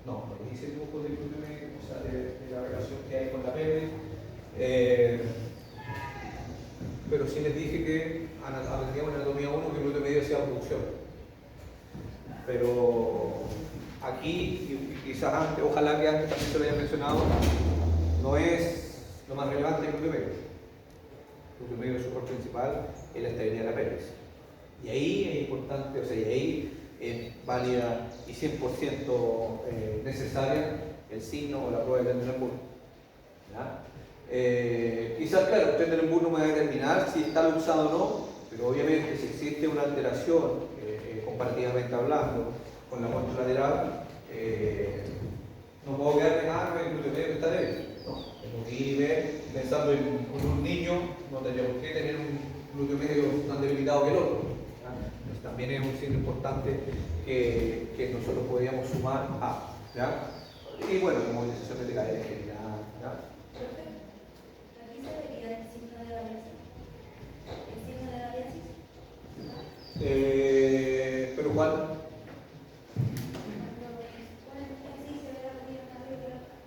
no hice el dibujo del glúteo medio, o sea, de la relación que hay con la pelvis. Pero sí les dije que aprendíamos en anatomía 1 que el glúteo medio hacía abducción. Pero aquí, quizás antes, ojalá que antes también se lo haya mencionado, no es lo más relevante del glúteo medio. El glúteo medio es su rol principal es la estabilidad de la pelvis. Y ahí es importante, o sea, y ahí es válida y 100% necesaria el signo o la prueba de Trendelenburg. Quizás, claro, Trendelenburg no me va a determinar si está luxado o no, pero obviamente si existe una alteración, comparativamente hablando, con la muestra lateral, no puedo quedarme el glúteo medio que está débil. No, tengo que ir pensando en un niño, no tendría por qué tener un glúteo medio tan debilitado que el otro. Entonces, también es un signo importante que nosotros podríamos sumar a. ¿Ya? Y bueno, como movilización de cadera en general. ¿Aquí se vería el signo de variación? ¿El signo de variación? ¿Pero cuál?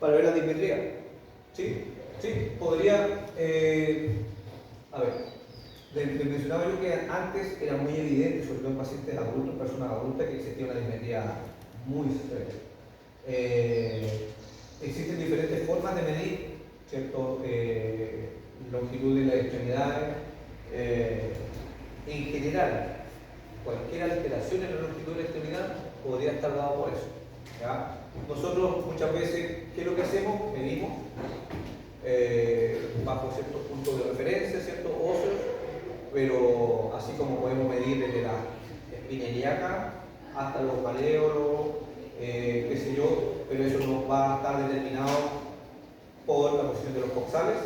Para ver la dismetría. ¿Sí? Sí, podría. A ver, les mencionaba yo que antes era muy evidente, sobre todo en pacientes adultos, personas adultas, que existía una dismetría muy severa. Existen diferentes formas de medir, ¿cierto? Longitud de las extremidades. En general, cualquier alteración en la longitud de la extremidad podría estar dado por eso. ¿Ya? Nosotros muchas veces, ¿qué es lo que hacemos? Medimos bajo ciertos puntos de referencia, ciertos óseos, pero así como podemos medir desde la espina ilíaca hasta los maléolos, qué sé yo, pero eso no va a estar determinado por la posición de los coxales.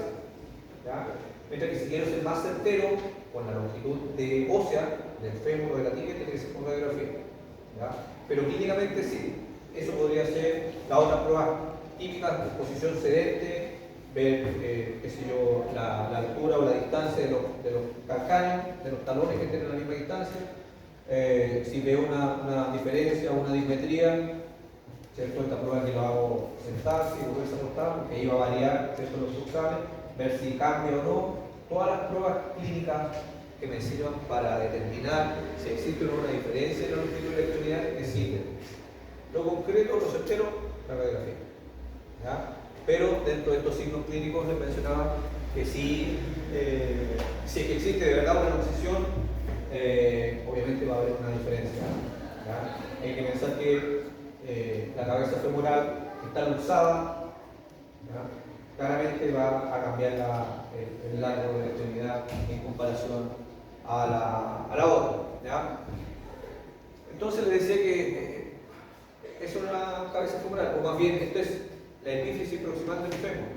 ¿Ya? Mientras que si quiero ser más certero, con la longitud de ósea del fémur o de la tibia, tiene que ser con radiografía. ¿Ya? Pero clínicamente sí, eso podría ser la otra prueba típica, posición sedente, ver qué sé yo, la altura o la distancia de los calcáneos, de los talones que tienen la misma distancia. Si veo una diferencia, una dismetría, ¿cierto? Esta prueba que lo hago sentarse y volverse a acostar, porque ahí va a variar, ¿cierto? Los subsales, ver si cambia o no. Todas las pruebas clínicas que me sirvan para determinar si existe o no una diferencia en la longitud de la extremidad, me sirven. Lo concreto, lo certero, la radiografía. ¿Ya? Pero dentro de estos signos clínicos les mencionaba que si es que existe de verdad una luxación, obviamente va a haber una diferencia. ¿Ya? Hay que pensar que la cabeza femoral que está luxada, ¿ya? Claramente va a cambiar el largo de la extremidad en comparación a la otra. ¿Ya? Entonces les decía que eso es una cabeza femoral, o más bien esto es la epífisis proximal del fémur,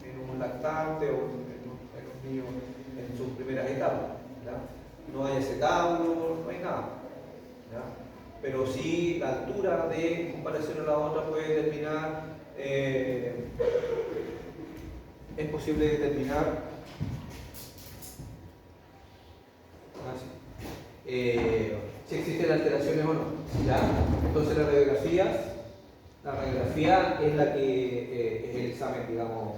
en un lactante o en un niño en sus primeras etapas. ¿Ya? No hay acetábulo, no hay nada. ¿Ya? Pero sí la altura de en comparación a la otra puede determinar, es posible determinar si existen alteraciones o no. ¿Ya? Entonces la radiografía es la que es el examen, digamos,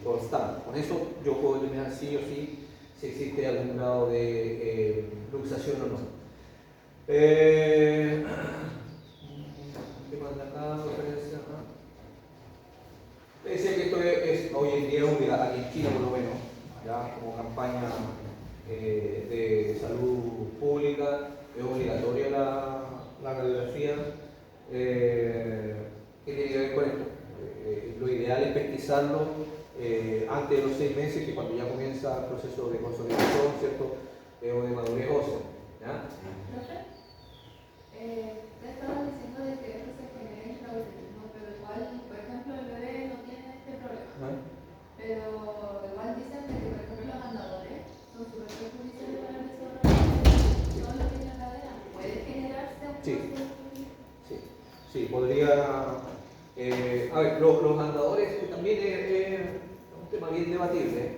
constante. Con eso yo puedo determinar sí o sí si existe algún grado de luxación o no. ¿Qué más de acá? Referencia acá. Decía que esto es hoy en día obligatorio, aquí en China por lo menos, ¿ya? Como campaña de salud pública, es obligatoria la radiografía. ¿Qué tiene que ver con esto? Lo ideal es pesquisarlo antes de los 6 meses, que cuando ya comienza el proceso de consolidación, ¿cierto? O de madurez ósea. ¿Ya? Profe, te estaba diciendo de que eso se genera intrauterinamente. Pero igual dicen que, por ejemplo, los andadores son súper perjudiciales para el desarrollo. Todo lo que es la cadera puede generarse un Sí. proceso. Sí, podría. A ver, los andadores también es un tema bien debatible.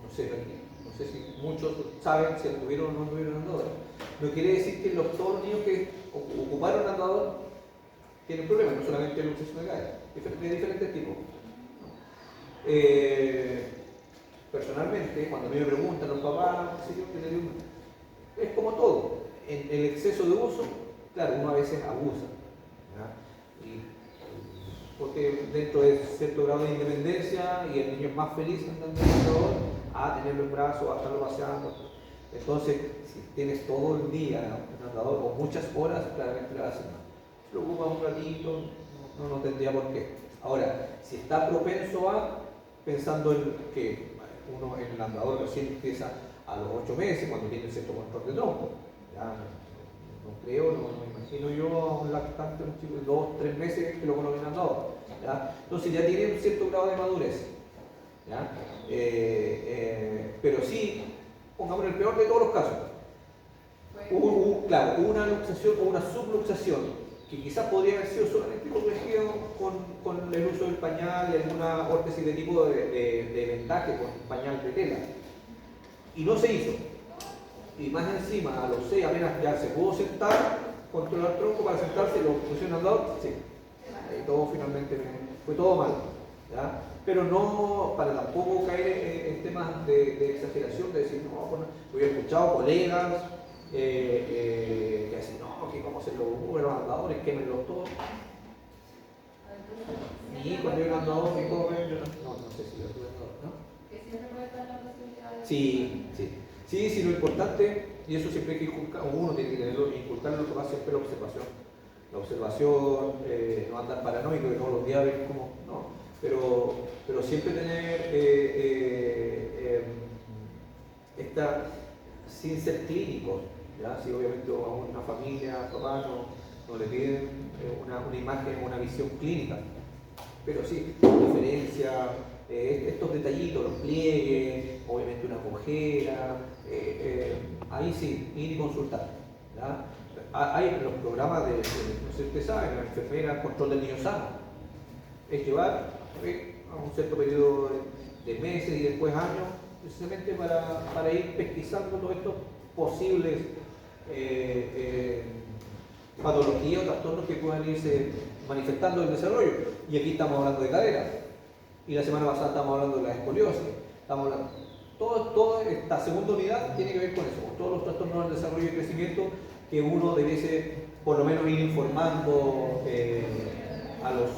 No sé si muchos saben si tuvieron o no tuvieron andadores. No quiere decir que todos los niños que ocuparon andador tienen problemas, no solamente luxación de cadera, de diferentes tipos. Personalmente, cuando a mí me preguntan los papás, qué sé yo, es como todo. En el exceso de uso, claro, uno a veces abusa. Porque dentro de cierto grado de independencia y el niño es más feliz andando en el andador a tenerlo en brazos, a estarlo paseando. Entonces, si tienes todo el día en andador o muchas horas, claramente le va a hacer mal. Si lo ocupa un ratito, no tendría por qué. Ahora, si está propenso pensando en que uno en el andador recién empieza a los 8 meses, cuando tiene cierto control de tronco, ya no creo, no me imagino yo a un lactante, un chico de 2, 3 meses que lo coloquen andador. ¿Ya? Entonces ya tiene un cierto grado de madurez. ¿Ya? Pero sí, pongamos el peor de todos los casos. Claro, una luxación o una subluxación que quizás podría haber sido solamente corregido con el uso del pañal y alguna órtesis de tipo de vendaje con pañal de tela. Y no se hizo. Y más encima, a los 6 apenas ya se pudo sentar, controlar el tronco para sentarse, lo pusieron andador, sí. Y todo finalmente fue todo mal. ¿Ya? Pero no para tampoco caer en temas de exageración, de decir, no, bueno, yo he escuchado colegas que dicen, no, que cómo se lo ocurre los andadores, quémenlos todos. Mi hijo tiene un andador, mi joven, yo no sé si lo tuve andador, ¿no? Que siempre puede estar la posibilidad de... Sí, lo importante, y eso siempre hay que inculcar, uno tiene que tenerlo, inculcar lo que va siempre la observación. La observación, no andar paranoico de todos los días ver cómo, no, pero siempre tener sin ser clínicos, ¿ya? Si obviamente a una familia, papá no le piden una imagen o una visión clínica, pero sí, diferencia, estos detallitos, los pliegues, obviamente una cojera, ahí sí, ir y consultar. ¿Ya? Hay los programas no sé si ustedes saben, la enfermera, control del niño sano, es llevar a un cierto periodo de meses y después años, precisamente para ir pesquisando todos estos posibles patologías o trastornos que puedan irse manifestando en el desarrollo. Y aquí estamos hablando de cadera. Y la semana pasada estamos hablando de la escoliosis. Estamos hablando. Toda esta segunda unidad tiene que ver con eso, con todos los trastornos del desarrollo y crecimiento que uno debiese por lo menos ir informando a los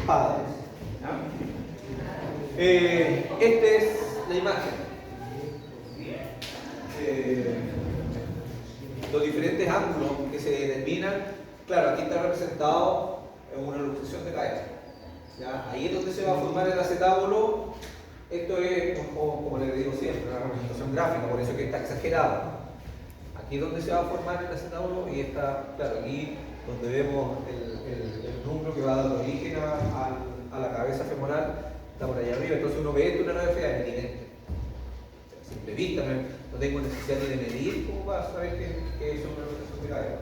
padres. Esta es la imagen. Los diferentes ángulos que se determinan, claro, aquí está representado una luxación de cadera. ¿Ya? Ahí es donde se va a formar el acetábulo. Esto es, como les digo siempre, una representación gráfica, por eso es que está exagerado. Aquí es donde se va a formar el acetábulo y está, claro, aquí donde vemos el núcleo que va a dar origen a la cabeza femoral, está por allá arriba. Entonces uno ve esto en una radiografía evidente. Simple vista, no tengo necesidad ni de medir como para saber que es una representación de cadera.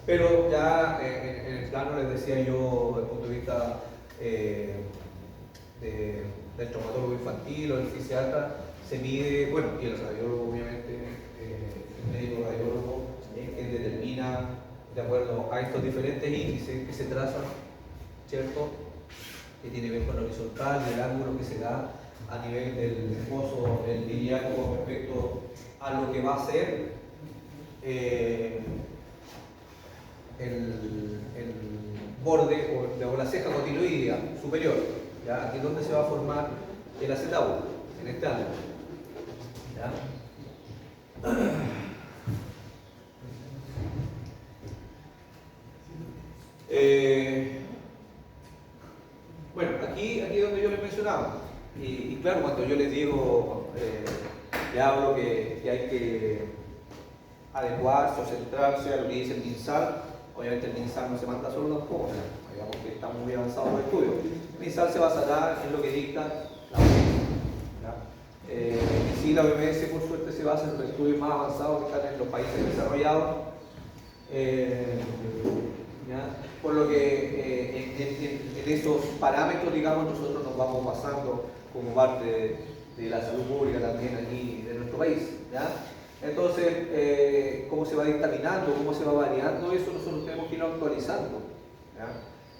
Pero ya en el plano les decía yo, desde el punto de vista del traumatólogo infantil o del fisiatra, se mide, bueno, y el radiólogo obviamente, el médico radiólogo es quien determina, de acuerdo a estos diferentes índices que se trazan, ¿cierto? Que tiene que ver con lo horizontal y el ángulo que se da a nivel del esposo, el ilíaco con respecto a lo que va a ser el borde o la ceja cotiloidea superior. ¿Ya? Aquí es donde se va a formar el acetábulo, en este ángulo. ¿Ya? Bueno, aquí es donde yo les mencionaba. Y claro, cuando yo les digo, le hablo que hay que adecuarse o centrarse a lo que dice el MinSal. Obviamente el MinSal no se manda solo tampoco, digamos que están muy avanzados los estudios. El MinSal se basará en lo que dicta la OMS. Y sí, la OMS por suerte se basa en los estudios más avanzados que están en los países desarrollados. ¿Ya? Por lo que en esos parámetros, digamos, nosotros nos vamos basando como parte de la salud pública también aquí de nuestro país. ¿Ya? Entonces, cómo se va dictaminando, cómo se va variando eso, nosotros tenemos que ir actualizando, ¿ya?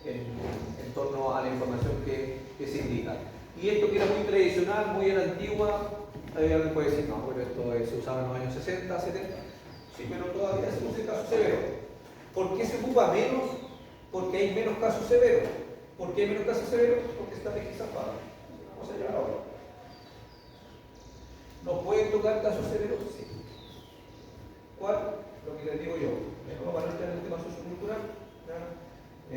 En torno a la información que se indica. Y esto que era muy tradicional, muy a la antigua, alguien puede decir, no, pero esto se usaba en los años 60, 70, sí, pero todavía se usa en casos severos. ¿Por qué se ocupa menos? Porque hay menos casos severos. ¿Por qué hay menos casos severos? Porque está legislado. Vamos a llegar ahora. ¿Nos pueden tocar casos severos? Sí. ¿Cuál? Lo que les digo yo. No van a entrar en el tema sociocultural. Me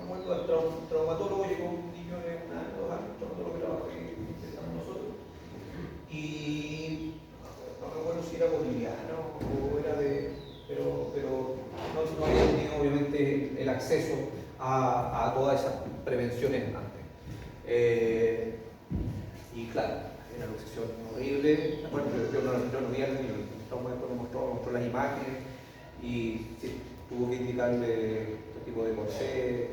acuerdo del traumatólogo, llegó un niño de un año, 2 años, traumatólogo que trabajó ahí, estamos nosotros. Y no me acuerdo si era boliviano o era de. Pero no había tenido obviamente el acceso a todas esas prevenciones antes. Y claro, era una obsesión horrible. Bueno, yo no vi al niño, me mostró las imágenes y sí, tuvo que indicarle este tipo de corsé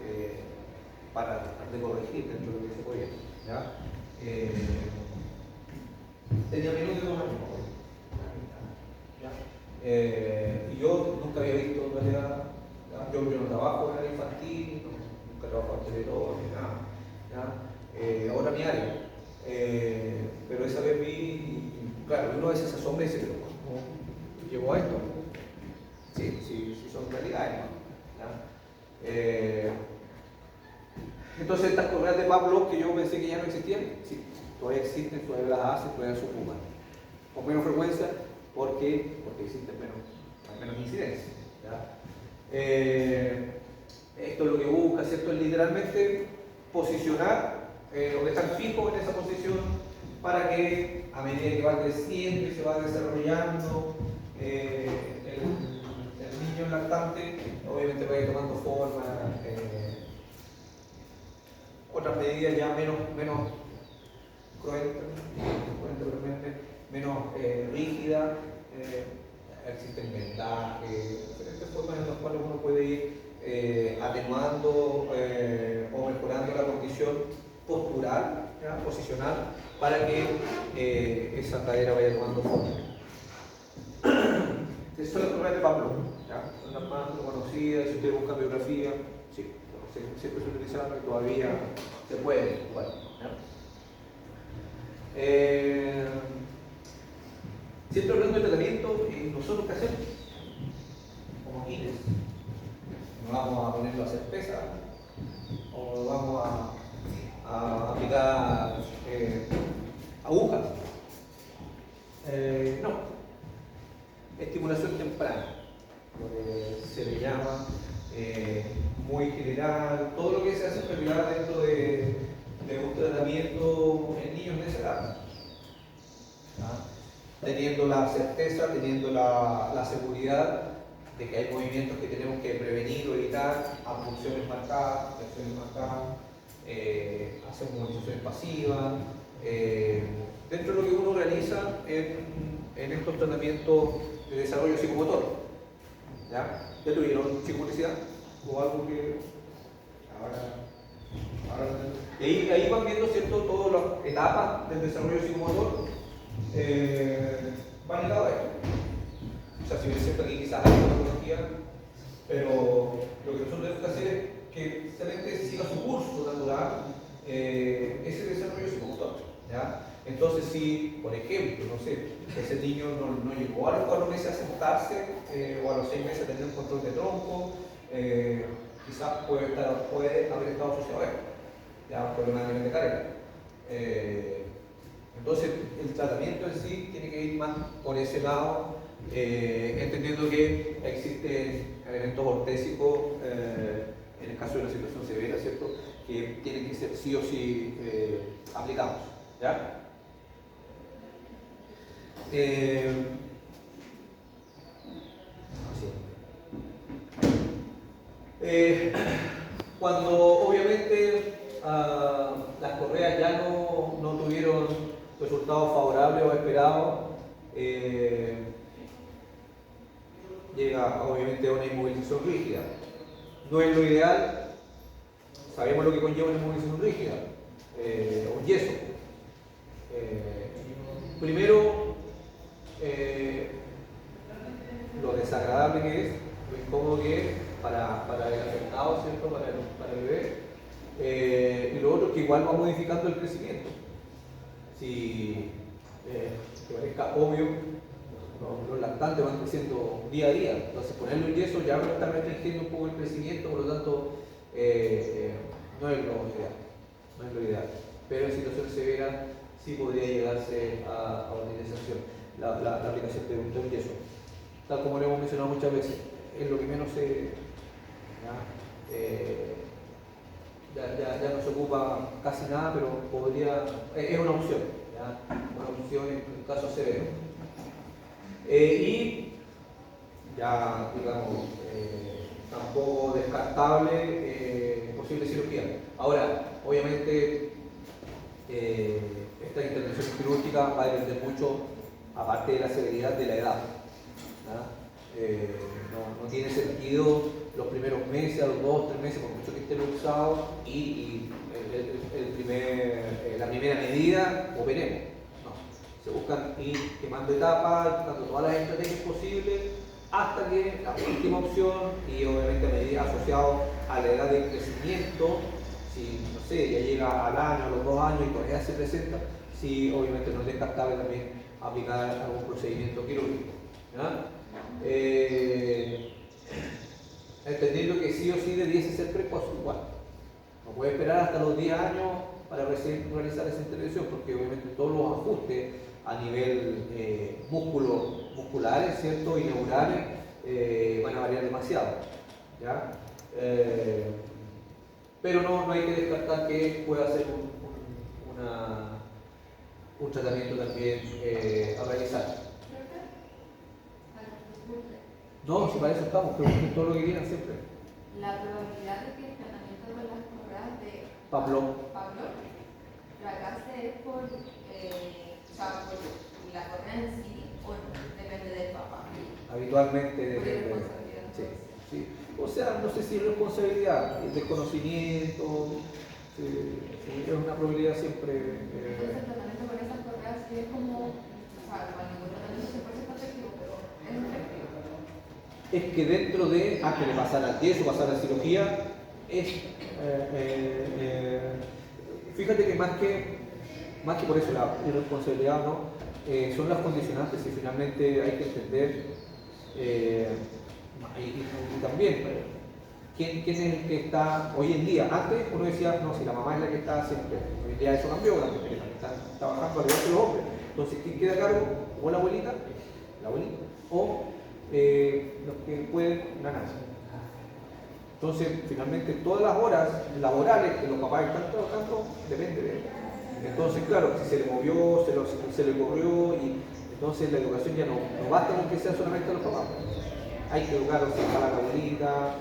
para tratar de corregir dentro de lo que se podía. ¿Ya? Tenía menos de 2 años. Y yo nunca había visto en realidad, yo no trabajo en área infantil, nunca trabajo en Teletón ni nada. ¿Ya? Ahora mi área. Pero esa vez vi, y, claro, uno a veces se asombra y dice, pero ¿cómo llegó a esto? Sí, son realidades, ¿no? ¿Ya? Entonces estas correas de Pavlov que yo pensé que ya no existían, sí, todavía existen, todavía las hacen, todavía se ocupan. Con menos frecuencia, porque existen menos incidencias. ¿Ya? Esto es lo que busca, ¿cierto? Es literalmente posicionar o estar fijos en esa posición para que a medida que va creciendo y se va desarrollando el niño lactante, obviamente vaya tomando forma, otras medidas ya menos cruentas, menos rígidas. Existen vendajes, diferentes formas en las cuales uno puede ir atenuando o mejorando la condición postural, ¿ya? Posicional, para que esa cadera vaya tomando forma. Estas son las pruebas de Pavlov, son las más conocidas. Si ustedes buscan biografía, sí, siempre se utilizaron y todavía se puede ocupar. Siempre hablando de tratamiento, nosotros qué hacemos como Aquiles, nos vamos a ponerlo a hacer pesas o vamos a aplicar agujas. No, estimulación temprana, lo que se le llama muy general, todo lo que se hace en realidad dentro de un tratamiento en niños de esa edad. Teniendo la certeza, teniendo la seguridad de que hay movimientos que tenemos que prevenir o evitar, abducciones marcadas, flexiones marcadas, hacemos movilizaciones pasivas, dentro de lo que uno realiza en estos tratamientos de desarrollo psicomotor. ¿Ya tuvieron psicomotricidad o algo que ahora y ahí van viendo, ¿cierto?, todas las etapas del desarrollo psicomotor van ligadas a esto. O sea, si bien es cierto que quizás hay tecnología, pero lo que nosotros tenemos que hacer es que excelente siga su curso natural, ese desarrollo psicomotor. ¿Ya? Entonces, si, por ejemplo, no sé, ese niño no llegó a los 4 meses a sentarse o a los 6 meses a tener un control de tronco, quizás puede haber estado asociado a esto, ya, problema de nivel de carga. Entonces, el tratamiento en sí tiene que ir más por ese lado, entendiendo que existen elementos ortésicos, en el caso de una situación severa, ¿cierto?, que tienen que ser sí o sí aplicados. ¿Ya? Cuando obviamente las correas ya no tuvieron resultados favorables o esperados, llega obviamente a una inmovilización rígida. No es lo ideal, sabemos lo que conlleva una inmovilización rígida, un yeso. Primero, lo desagradable que es, lo incómodo que es para el afectado, ¿cierto? Para el bebé. Y lo otro es que igual va modificando el crecimiento. Si te parezca obvio, los lactantes van creciendo día a día. Entonces ponerle un yeso ya va a estar restringiendo un poco el crecimiento, por lo tanto no es lo ideal. No es lo ideal. Pero en situaciones severas sí podría llegarse a una indemnización, la aplicación de un yeso. Tal como lo hemos mencionado muchas veces, es lo que menos ya no se ocupa casi nada, pero podría, es una opción, ¿ya? Una opción en casos severos. Y ya, digamos, tampoco descartable posible cirugía. Ahora, obviamente, esta intervención quirúrgica va a depender mucho, aparte de la severidad, de la edad. No tiene sentido los primeros meses, a los 2 o 3 meses, por mucho que esté luxado, y la primera medida, operemos. No, se buscan ir quemando etapas, buscando todas las estrategias posibles, hasta que la última opción, y obviamente a medida asociado a la edad de crecimiento, si no sé, ya llega al año, a los 2 años y todavía se presenta, si obviamente no es descartable también aplicar algún procedimiento quirúrgico. ¿Ya? Entendiendo que sí o sí debiese ser precoz igual. No puede esperar hasta los 10 años para recién realizar esa intervención, porque obviamente todos los ajustes a nivel musculares, ¿cierto? Y neurales van a variar demasiado. ¿Ya? Pero no hay que descartar que pueda ser un tratamiento también a realizar. No, si para eso estamos, pregunten todo lo que quieran siempre. La probabilidad de que el tratamiento con las correas de Pablo fracase es por la correa en sí o depende del papá. Habitualmente Por depende. irresponsabilidad. Sí. O sea, no sé si es responsabilidad, es desconocimiento, es una probabilidad siempre. Entonces el tratamiento con esas correas sí es como, igual ningún tratamiento 100% efectivo, pero es efectivo. Es que dentro de, antes de pasar al yeso, pasar a la cirugía, fíjate que más que por eso la irresponsabilidad, ¿no? Son las condicionantes y finalmente hay que entender, y también, ¿quién es el que está hoy en día? Antes uno decía, no, si la mamá es la que está siempre, hoy en día eso cambió, la mujer está trabajando alrededor de los hombres. Entonces, ¿quién queda a cargo? O la abuelita, o los que pueden ganar. Entonces, finalmente, todas las horas laborales que los papás están trabajando depende de él. Entonces, claro, si se le movió, se le corrió, y entonces la educación ya no basta con que sea solamente a los papás. Hay que educar a la abuelita,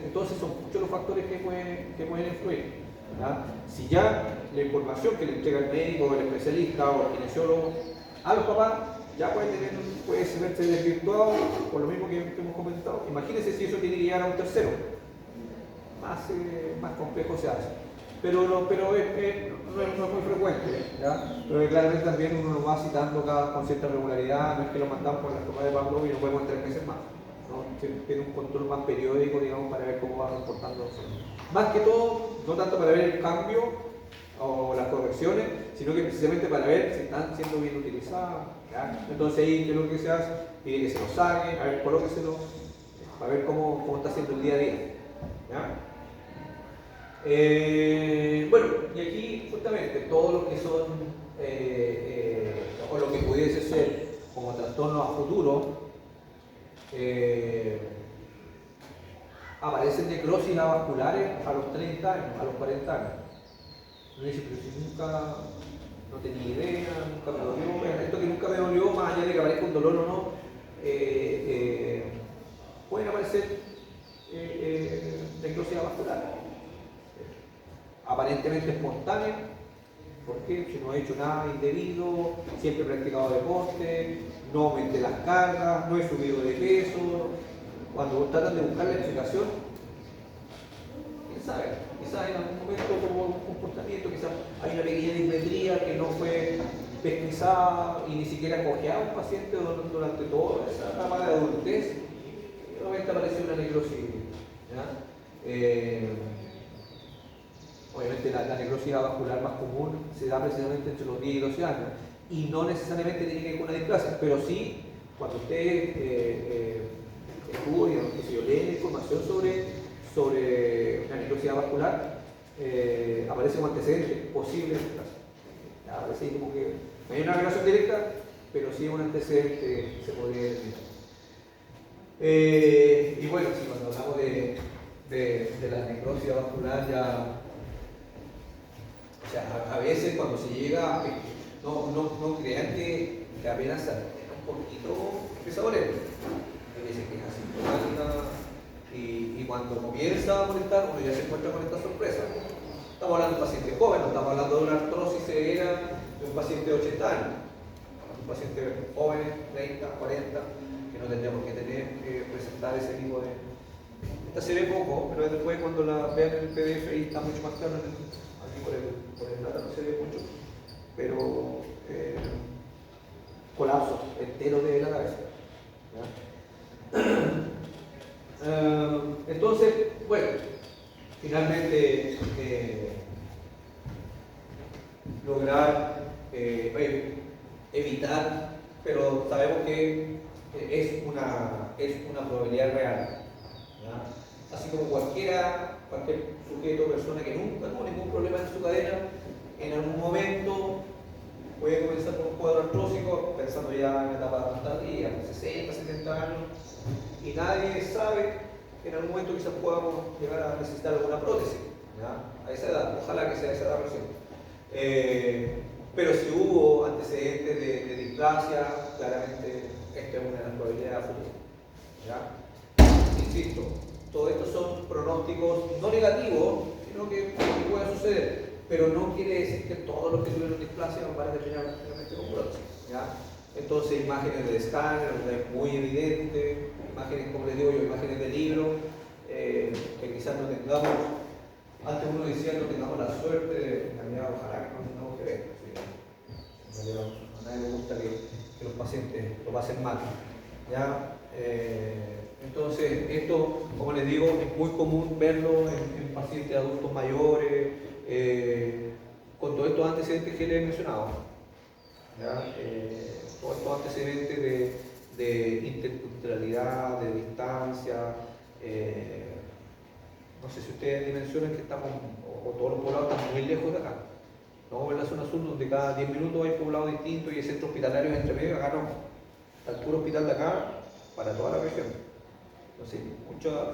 entonces son muchos los factores que pueden influir. ¿Ya? Si ya la información que le entrega el médico, el especialista o el kinesiólogo a los papás ya puede verse desvirtuado por lo mismo que hemos comentado. Imagínense si eso tiene que llegar a un tercero. Más complejo se hace. Pero no es muy frecuente. ¿Ya? Pero claramente también uno lo va citando con cierta regularidad, no es que lo mandamos por las tomas de Pablo y no podemos 3 meses más. ¿No? Tiene un control más periódico, digamos, para ver cómo va comportándose. Más que todo, no tanto para ver el cambio o las correcciones, sino que precisamente para ver si están siendo bien utilizadas. ¿Ya? Entonces ahí, ¿qué es lo que se hace? Pide que se lo saquen, a ver, colóqueselo, para ver cómo está haciendo el día a día. ¿Ya? Bueno, y aquí justamente todo lo que son, o lo que pudiese ser como trastornos a futuro, aparecen necrosis avasculares a los 30 años, a los 40 años. Uno dice, pero si nunca, no tenía idea, nunca me dolió. Esto que nunca me dolió, más allá de que aparezca un dolor o no, pueden aparecer necrosis vascular. Aparentemente espontánea, porque si no he hecho nada indebido, siempre he practicado deporte, no aumenté las cargas, no he subido de peso. Cuando tratan de buscar la explicación, quién sabe, quizás en algún momento tuvo un comportamiento, quizás hay una pequeña dismetría que no fue pesquisada y ni siquiera cojeaba un paciente durante toda esa etapa de adultez, y realmente apareció una necrosis. Obviamente la necrosis vascular más común se da precisamente entre los 10 y 12 años y no necesariamente tiene que ver con una displasia, pero sí cuando usted estudia, lee información sobre la necrosis vascular, aparece un antecedente posible de displasia. Aparece como que no hay una relación directa, pero sí un antecedente se podría determinar. Y bueno, sí, cuando hablamos de la necrosis vascular ya. O sea, a veces cuando se llega, no crean que apenas se un poquito empieza a doler. Hay veces que es asintomática y cuando comienza a molestar, uno ya se encuentra con esta sorpresa. Estamos hablando de un paciente joven, no estamos hablando de una artrosis severa de un paciente de 80 años. Un paciente joven, 30, 40, que no tendríamos que tener que presentar ese tipo de... Esta se ve poco, pero después cuando la vean en el PDF ahí está mucho más claro por el plata no se ve mucho, pero colapso entero de la cabeza. Entonces, bueno, finalmente lograr evitar, pero sabemos que es una probabilidad real. ¿Ya? Así como cualquier sujeto o persona que nunca tuvo ningún problema en su cadera, en algún momento puede comenzar con un cuadro artrósico, pensando ya en etapa más tardía, 60, 70 años, y nadie sabe que en algún momento quizás podamos llegar a necesitar alguna prótesis, ¿ya? A esa edad, ojalá que sea a esa edad recién. Pero si hubo antecedentes de displasia, claramente esta es una de las probabilidades futuras. ¿Ya? Insisto, todo esto son pronósticos no negativos, sino que puede suceder, pero no quiere decir que todos los que tuvieron displasia van a terminar realmente con prótesis. Entonces, imágenes de escáner, donde es muy evidente, imágenes, como les digo yo, imágenes de libro, que quizás no tengamos, antes uno decía no tengamos la suerte, en realidad ojalá que no tengamos que ver. ¿Sí? A nadie le gusta que los pacientes lo pasen mal. ¿Ya? Entonces, esto, como les digo, es muy común verlo en pacientes adultos mayores, con todos estos antecedentes que les he mencionado. Todos estos antecedentes de interculturalidad, de distancia. No sé si ustedes dimensionan que estamos, o todos los poblados están muy lejos de acá. No, en la zona sur, donde cada 10 minutos hay poblados distintos y hay centros hospitalarios entre medio, acá no. Está el puro hospital de acá para toda la región. Entonces,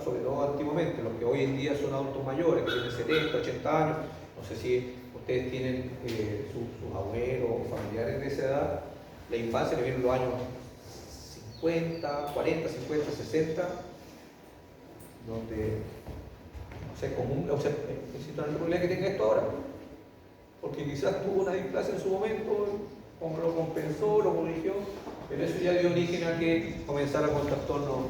sobre todo antiguamente, los que hoy en día son adultos mayores, que tienen 70, 80 años, no sé si ustedes tienen sus abuelos o familiares de esa edad, la infancia le vienen los años 50, 40, 50, 60, donde, no sé, existe una probabilidad que tenga esto ahora, porque quizás tuvo una displasia en su momento, como lo compensó, lo corrigió, pero eso ya dio origen a que comenzara con trastornos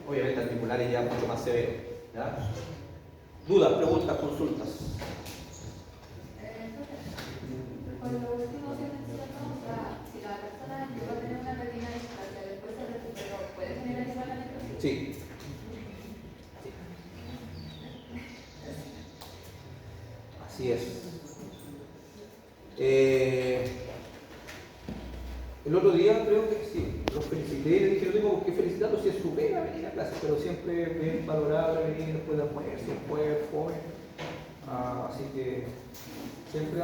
obviamente articulares ya mucho más severos. ¿Ya? Dudas, preguntas, consultas. Con lo último que mencionó, o sea, si la persona llegó a tener una pequeña displasia, después se recuperó, ¿puede generalizar la necrosis? Sí. Así es. El otro día creo que sí, los felicité y les dije, no tengo por qué felicitarlos si es su pega venir a clase, pero siempre es valorable venir después de almuerzo, después, joven. Así que siempre